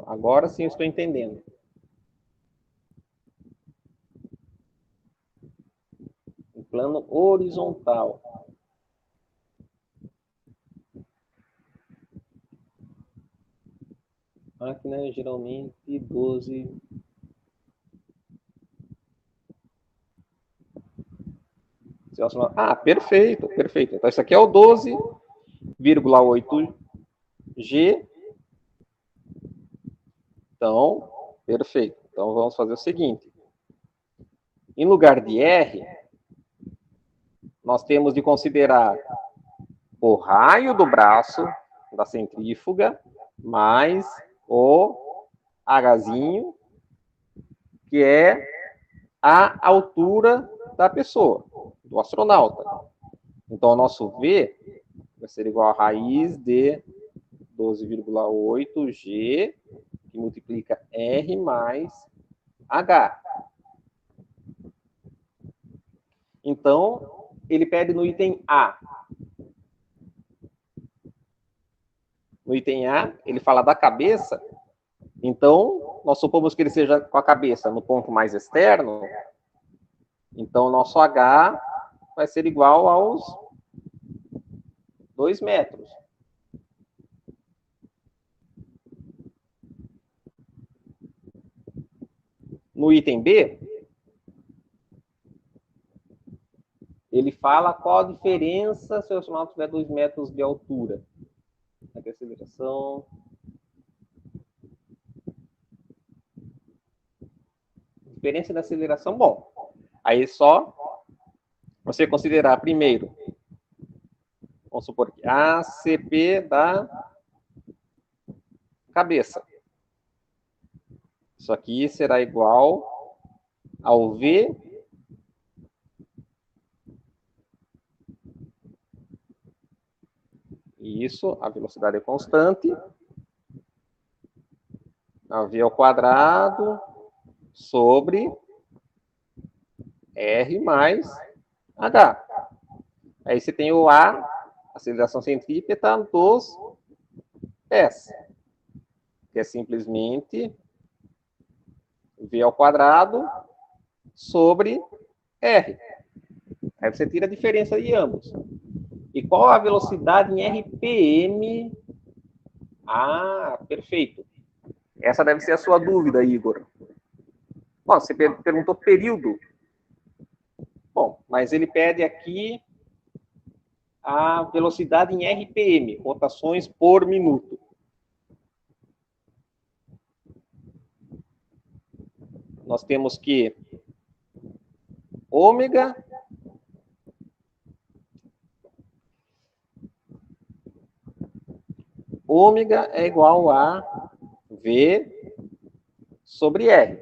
Agora sim eu estou entendendo. Em plano horizontal. Máquina geralmente 12. Ah, perfeito, perfeito. Então, isso aqui é o 12,8 G. Então, perfeito. Então, vamos fazer o seguinte. Em lugar de R, nós temos de considerar o raio do braço da centrífuga mais o Hzinho que é a altura da pessoa, do astronauta. Então, o nosso V vai ser igual a raiz de 12,8G, que multiplica R mais H. Então, ele pede no item A. No item A, ele fala da cabeça. Então, nós supomos que ele seja com a cabeça no ponto mais externo. Então, nosso H vai ser igual aos 2 metros. No item B, ele fala qual a diferença se o astronauta tiver 2 metros de altura. Aqui a aceleração. Diferença da aceleração, bom. Aí só você considerar primeiro, vamos supor que ACP da cabeça. Isso aqui será igual ao V e isso, a velocidade é constante, a V ao quadrado sobre R mais H. Aí você tem o A, aceleração centrípeta dos pés, que é simplesmente V ao quadrado sobre R. Aí você tira a diferença de ambos. E qual a velocidade em RPM? Ah, perfeito. Essa deve ser a sua dúvida, Igor. Bom, você perguntou período. Bom, mas ele pede aqui a velocidade em RPM, rotações por minuto. Nós temos que ômega é igual a V sobre R.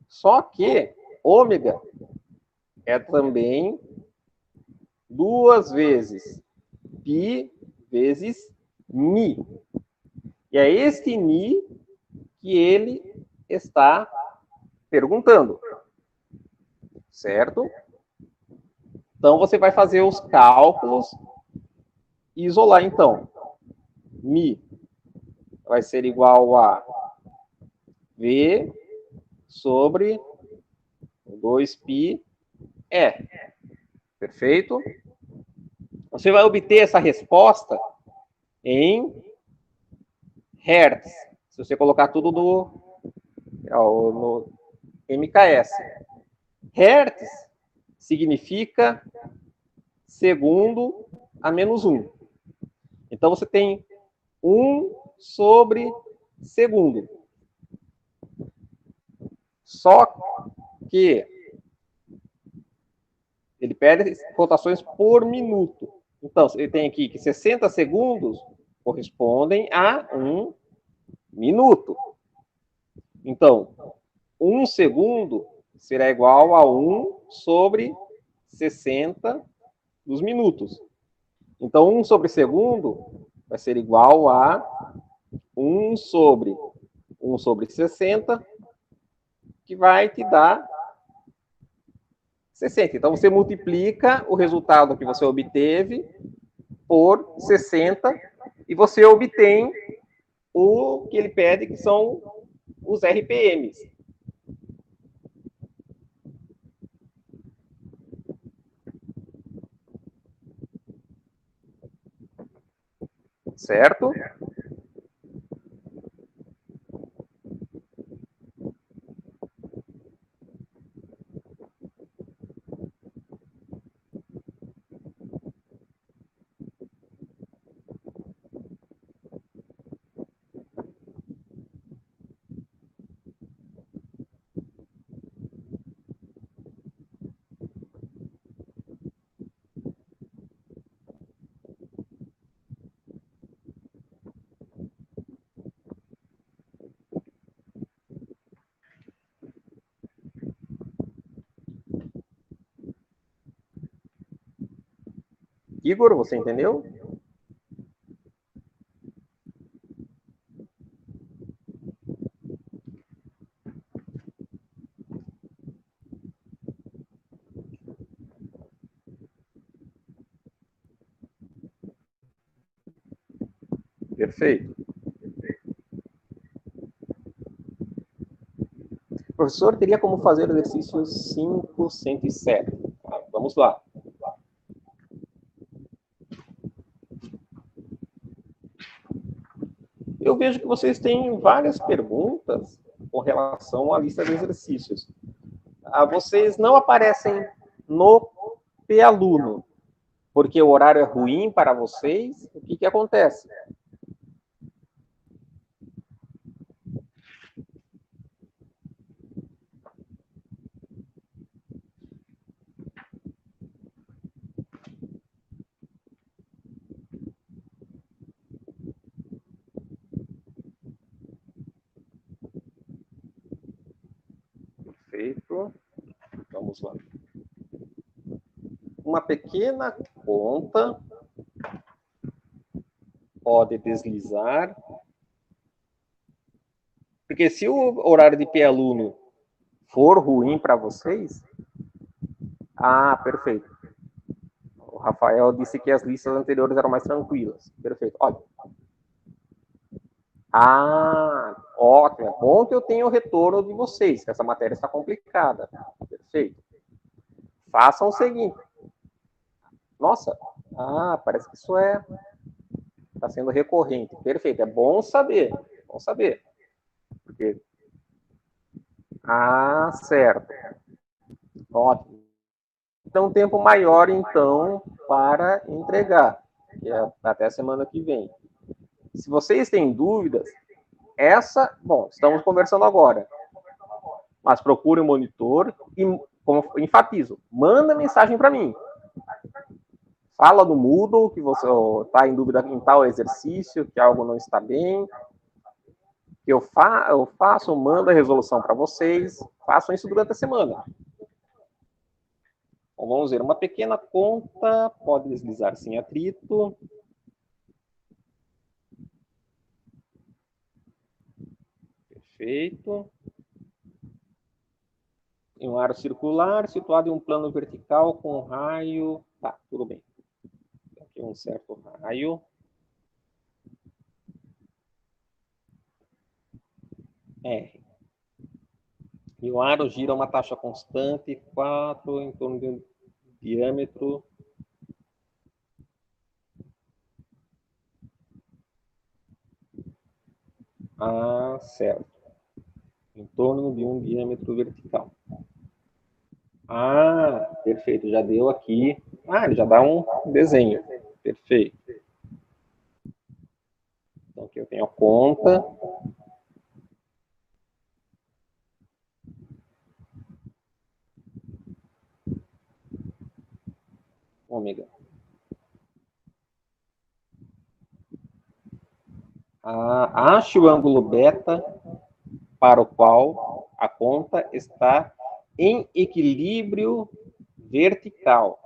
Só que ômega é também 2 vezes π vezes μ. E é este μ que ele está perguntando. Certo? Então, você vai fazer os cálculos e isolar, então. μ vai ser igual a V sobre 2πr. Perfeito? Você vai obter essa resposta em Hertz. Se você colocar tudo no MKS. Hertz significa segundo a menos 1. Então, você tem 1 sobre segundo. Só que ele pede rotações por minuto. Então, ele tem aqui que 60 segundos correspondem a 1 minuto. Então, 1 segundo será igual a 1 sobre 60 dos minutos. Então, 1 sobre segundo vai ser igual a 1 sobre 60, que vai te dar 60. Então, você multiplica o resultado que você obteve por 60 e você obtém o que ele pede, que são os RPMs. Certo? Igor, você entendeu? Perfeito. Professor, teria como fazer o exercício 507. Vamos lá. Eu vejo que vocês têm várias perguntas com relação à lista de exercícios. Vocês não aparecem no P-aluno, porque o horário é ruim para vocês. O que acontece? Perfeito. Vamos lá. Uma pequena conta pode deslizar. Porque se o horário de P-aluno for ruim para vocês... perfeito. O Rafael disse que as listas anteriores eram mais tranquilas. Perfeito. Olha. Ótimo. É bom que eu tenha o retorno de vocês, que essa matéria está complicada. Perfeito. Façam o seguinte. Nossa, parece que isso está sendo recorrente. Perfeito. É bom saber. Bom saber. Porque... certo. Ótimo. Então, um tempo maior, então, para entregar, que é até a semana que vem. Se vocês têm dúvidas, estamos conversando agora, mas procure o monitor e, como enfatizo, manda mensagem para mim. Fala no Moodle que você está em dúvida em tal exercício, que algo não está bem, que eu mando a resolução para vocês, façam isso durante a semana. Então, vamos ver, uma pequena conta pode deslizar sem atrito. Perfeito. Em um aro circular, situado em um plano vertical com raio... Tá, tudo bem. Aqui um certo raio. R. E o aro gira uma taxa constante, 4, em torno de um diâmetro. Certo. Em torno de um diâmetro vertical. Perfeito. Já deu aqui. Ele já dá um desenho. Perfeito. Então, aqui eu tenho a conta. Ômega. Ache o ângulo beta para o qual a conta está em equilíbrio vertical.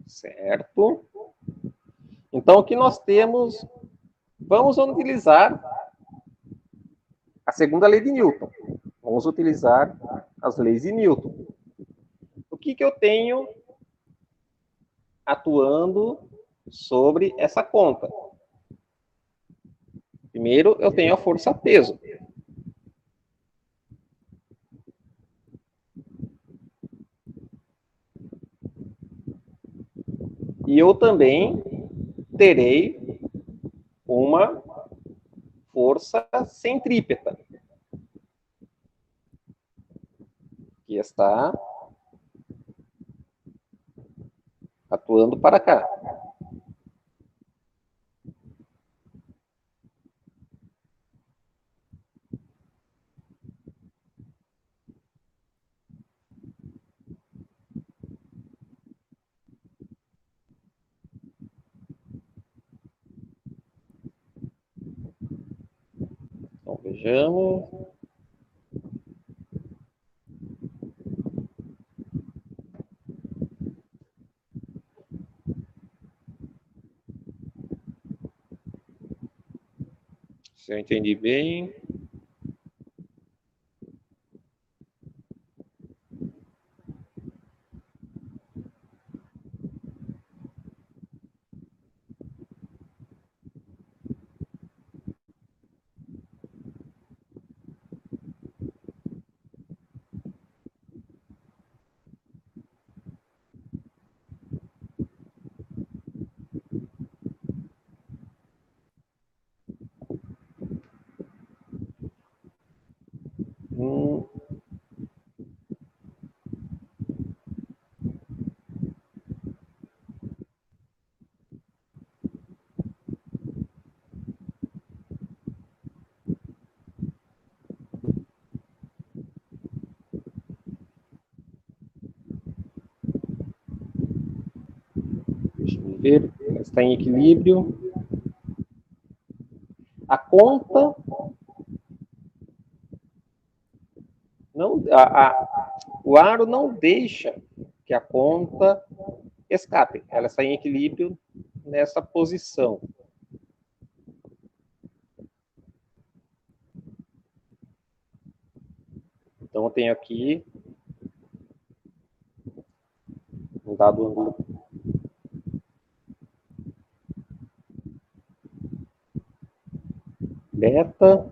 Certo? Então, o que nós temos... Vamos utilizar a segunda lei de Newton. Vamos utilizar as leis de Newton. O que eu tenho atuando sobre essa conta? Primeiro, eu tenho a força-peso. E eu também terei uma força centrípeta, que está atuando para cá. Vejamos. Se eu entendi bem. Deixa eu ver. Está em equilíbrio. A conta não, o aro não deixa que a conta escape. Ela está em equilíbrio nessa posição. Então eu tenho aqui um dado ângulo beta.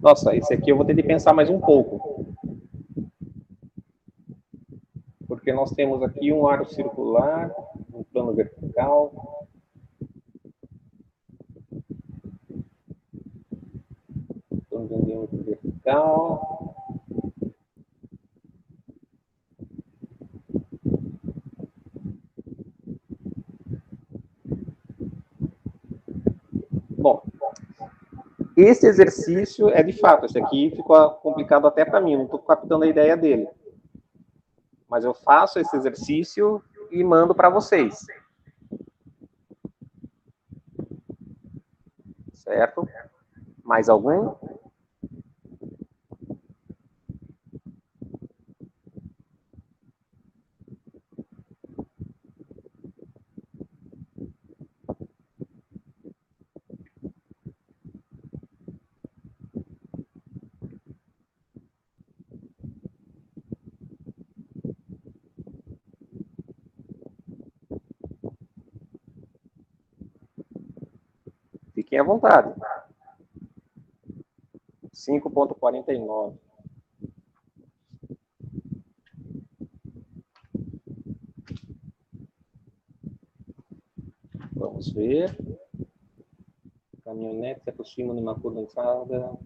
Nossa, esse aqui eu vou ter que pensar mais um pouco. Porque nós temos aqui um aro circular, um plano vertical. Plano de diâmetro vertical. Bom, esse exercício é de fato, esse aqui ficou complicado até para mim, não estou captando a ideia dele. Mas eu faço esse exercício e mando para vocês. Certo? Mais algum? Fiquem à vontade. 5,49. Vamos ver. Caminhonete se aproxima de uma curva entrada.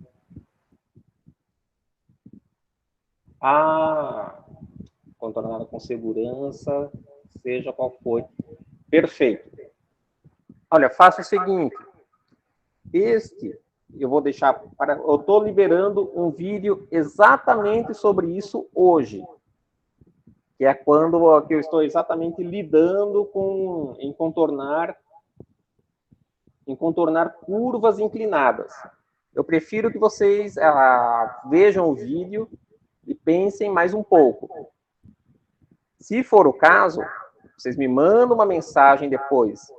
Contornada com segurança, seja qual for. Perfeito. Olha, faça o seguinte. Eu vou deixar para... Eu estou liberando um vídeo exatamente sobre isso hoje. Que é quando que eu estou exatamente lidando em contornar curvas inclinadas. Eu prefiro que vocês vejam o vídeo e pensem mais um pouco. Se for o caso, vocês me mandam uma mensagem depois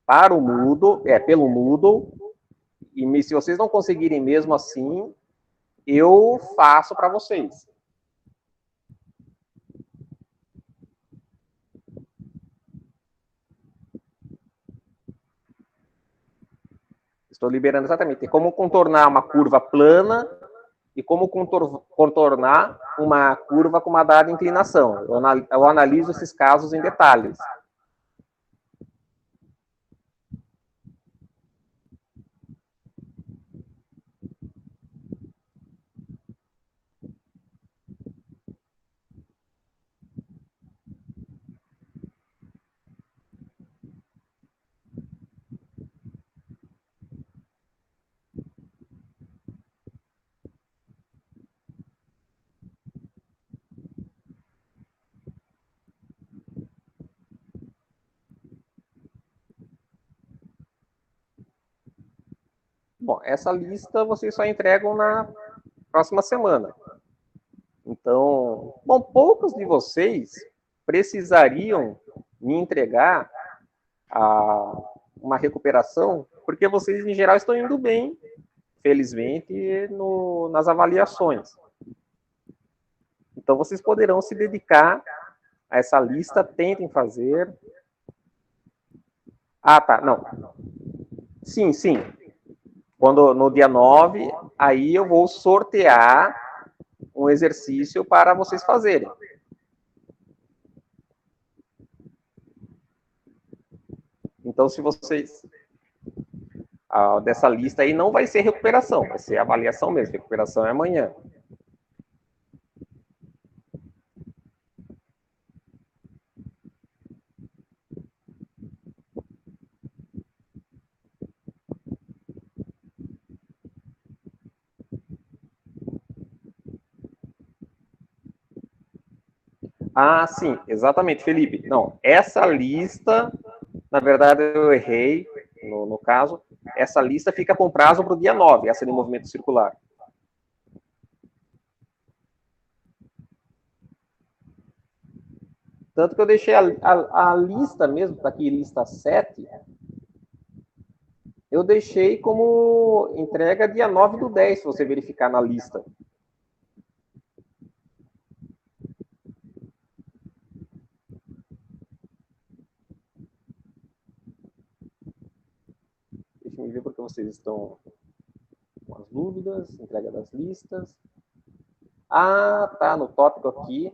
para o Moodle, pelo Moodle, e se vocês não conseguirem mesmo assim, eu faço para vocês. Estou liberando exatamente como contornar uma curva plana e como contornar uma curva com uma dada inclinação. Eu analiso esses casos em detalhes. Bom, essa lista vocês só entregam na próxima semana. Então, bom, poucos de vocês precisariam me entregar uma recuperação, porque vocês, em geral, estão indo bem, felizmente, nas avaliações. Então, vocês poderão se dedicar a essa lista, tentem fazer. Ah, tá, não. Sim, sim. Quando, no dia 9, aí eu vou sortear um exercício para vocês fazerem. Então, se vocês... dessa lista aí não vai ser recuperação, vai ser avaliação mesmo. Recuperação é amanhã. Ah, sim, exatamente, Felipe. Não, essa lista, na verdade, eu errei, no caso, essa lista fica com prazo para o dia 9, essa de movimento circular. Tanto que eu deixei a lista mesmo, está aqui, lista 7, eu deixei como entrega dia 9/10, se você verificar na lista. Deixa eu ver porque vocês estão com as dúvidas, entrega das listas. Ah, tá, no tópico aqui.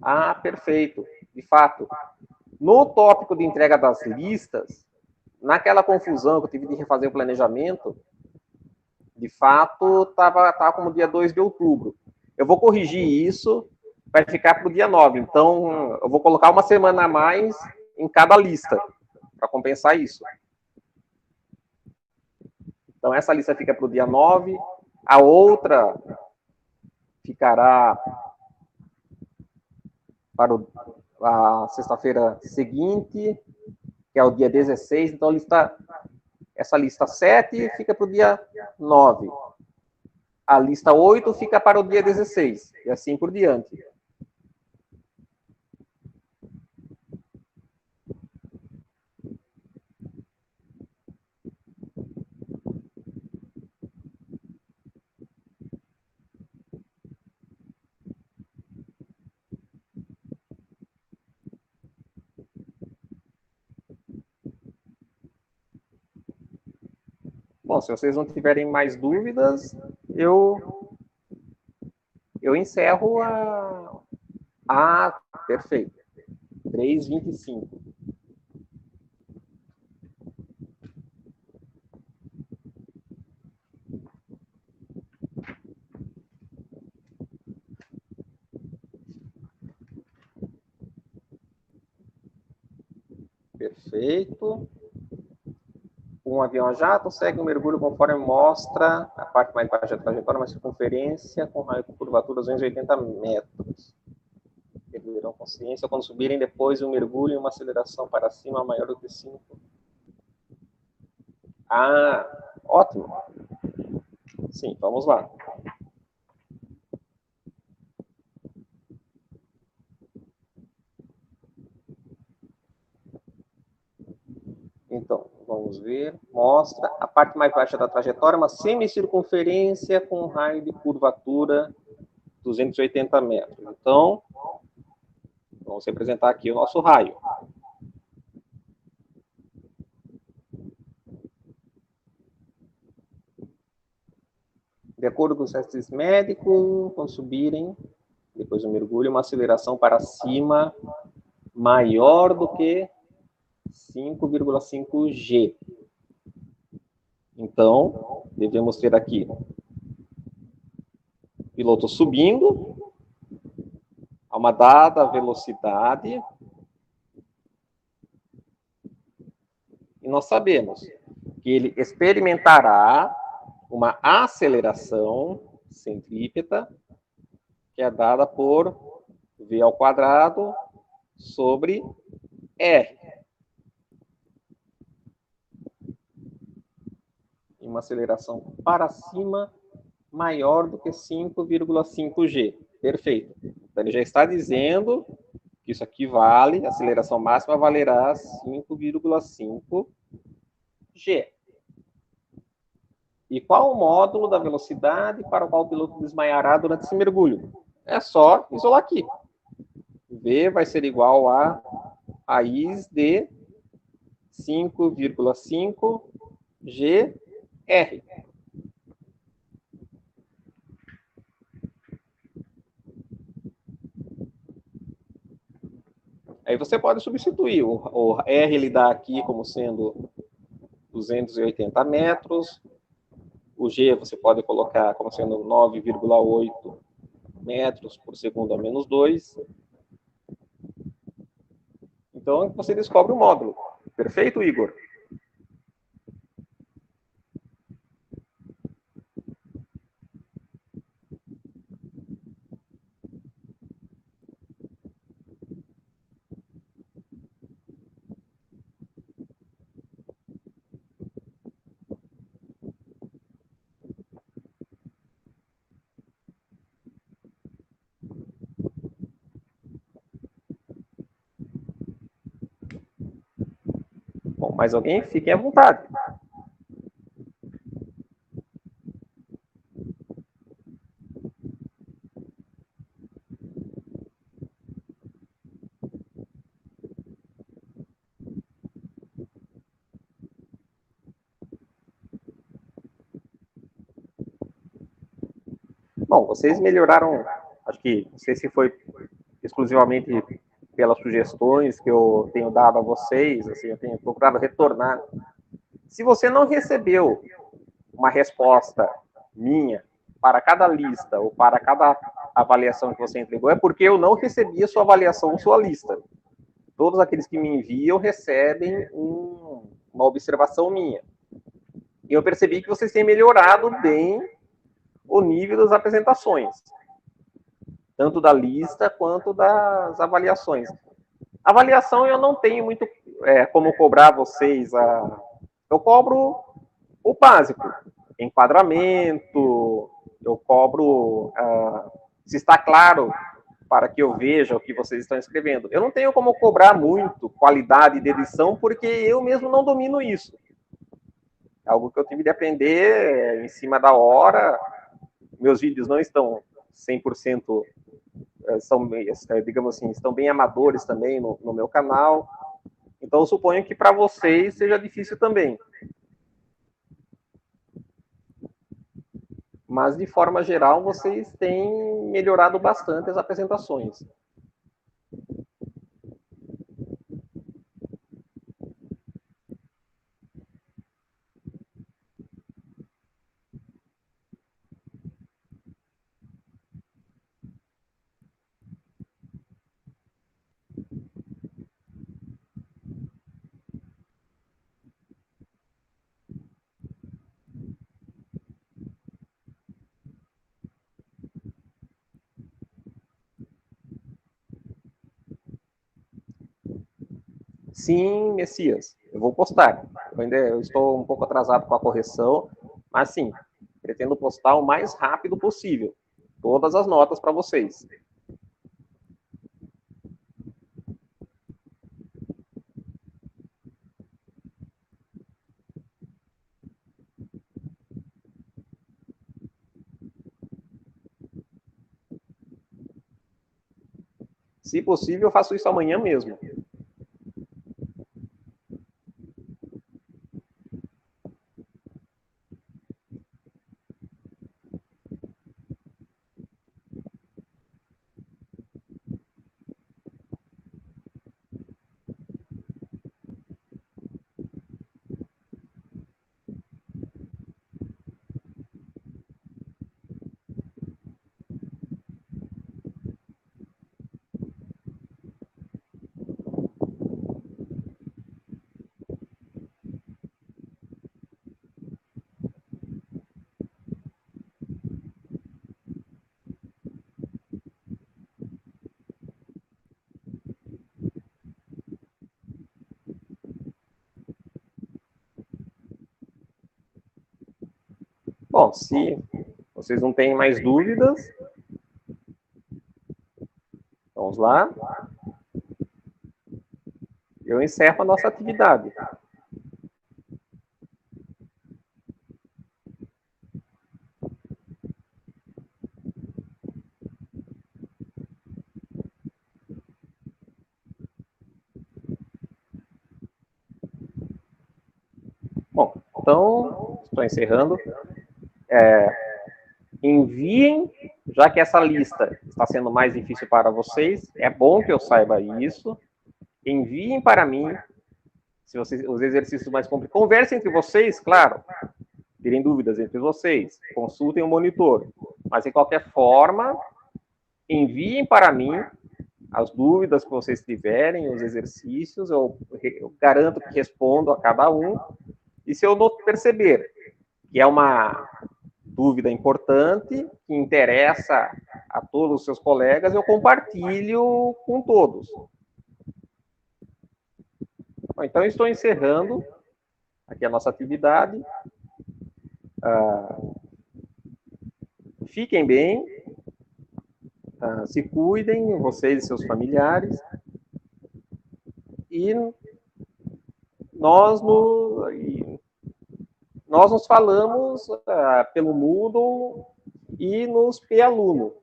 Ah, perfeito. De fato, no tópico de entrega das listas, naquela confusão que eu tive de refazer o planejamento, de fato, estava como dia 2 de outubro. Eu vou corrigir isso, vai ficar para o dia 9. Então, eu vou colocar uma semana a mais em cada lista, para compensar isso. Então, essa lista fica para o dia 9, a outra ficará para a sexta-feira seguinte, que é o dia 16. Então, essa lista 7 fica para o dia 9. A lista 8 fica para o dia 16, e assim por diante. Bom, se vocês não tiverem mais dúvidas, eu encerro a... Ah, perfeito. 3h25. Perfeito. Um avião a jato segue um mergulho conforme mostra a parte mais baixa da trajetória, uma circunferência com raio de curvatura 280 metros. Perderão consciência quando subirem depois de um mergulho e uma aceleração para cima maior do que 5. Ah, ótimo. Sim, vamos lá. Então, vamos ver. Mostra a parte mais baixa da trajetória, uma semicircunferência com raio de curvatura 280 metros. Então, vamos representar aqui o nosso raio. De acordo com os testes médicos, quando subirem, depois do mergulho, uma aceleração para cima maior do que 5,5 G. Então, devemos ter aqui piloto subindo a uma dada velocidade. E nós sabemos que ele experimentará uma aceleração centrípeta, que é dada por V ao quadrado sobre R. uma aceleração para cima maior do que 5,5 g. Perfeito. Então, ele já está dizendo que isso aqui vale, a aceleração máxima valerá 5,5 g. E qual o módulo da velocidade para o qual o piloto desmaiará durante esse mergulho? É só isolar aqui. V vai ser igual a raiz de 5,5 GR. Aí você pode substituir. O R ele dá aqui como sendo 280 metros. O G você pode colocar como sendo 9,8 metros por segundo a menos 2. Então, você descobre o módulo. Perfeito, Igor? Bom, mais alguém? Fiquem à vontade. Bom, vocês melhoraram, acho que, não sei se foi exclusivamente pelas sugestões que eu tenho dado a vocês, assim, eu tenho procurado retornar. Se você não recebeu uma resposta minha para cada lista ou para cada avaliação que você entregou, é porque eu não recebi a sua avaliação, sua lista. Todos aqueles que me enviam recebem uma observação minha. E eu percebi que vocês têm melhorado bem o nível das apresentações, tanto da lista quanto das avaliações. Avaliação eu não tenho muito como cobrar vocês. Eu cobro o básico, enquadramento, eu cobro se está claro para que eu veja o que vocês estão escrevendo. Eu não tenho como cobrar muito qualidade de edição, porque eu mesmo não domino isso. É algo que eu tive de aprender em cima da hora. Meus vídeos não estão 100%, são, digamos assim, estão bem amadores também no meu canal. Então, eu suponho que para vocês seja difícil também. Mas, de forma geral, vocês têm melhorado bastante as apresentações. Sim, Messias, eu vou postar. Eu estou um pouco atrasado com a correção, mas sim, pretendo postar o mais rápido possível. Todas as notas para vocês. Se possível, eu faço isso amanhã mesmo. Bom, se vocês não têm mais dúvidas, vamos lá. Eu encerro a nossa atividade. Bom, então, estou encerrando. Enviem, já que essa lista está sendo mais difícil para vocês, é bom que eu saiba isso. Enviem para mim, se vocês, os exercícios mais complicados. Conversem entre vocês, claro. Tirem dúvidas entre vocês. Consultem o monitor. Mas, de qualquer forma, enviem para mim as dúvidas que vocês tiverem, os exercícios. Eu garanto que respondo a cada um. E se eu não perceber que é uma dúvida importante, que interessa a todos os seus colegas, eu compartilho com todos. Bom, então, estou encerrando aqui a nossa atividade. Fiquem bem, se cuidem, vocês e seus familiares. E nós nos falamos pelo Moodle e nos P-Aluno.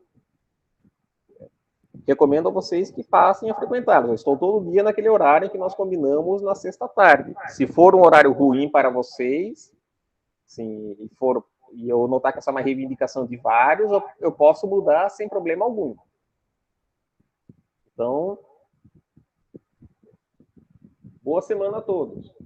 Recomendo a vocês que passem a frequentá-los. Eu estou todo dia naquele horário em que nós combinamos na sexta-tarde. Se for um horário ruim para vocês, e eu notar que essa é uma reivindicação de vários, eu posso mudar sem problema algum. Então, boa semana a todos.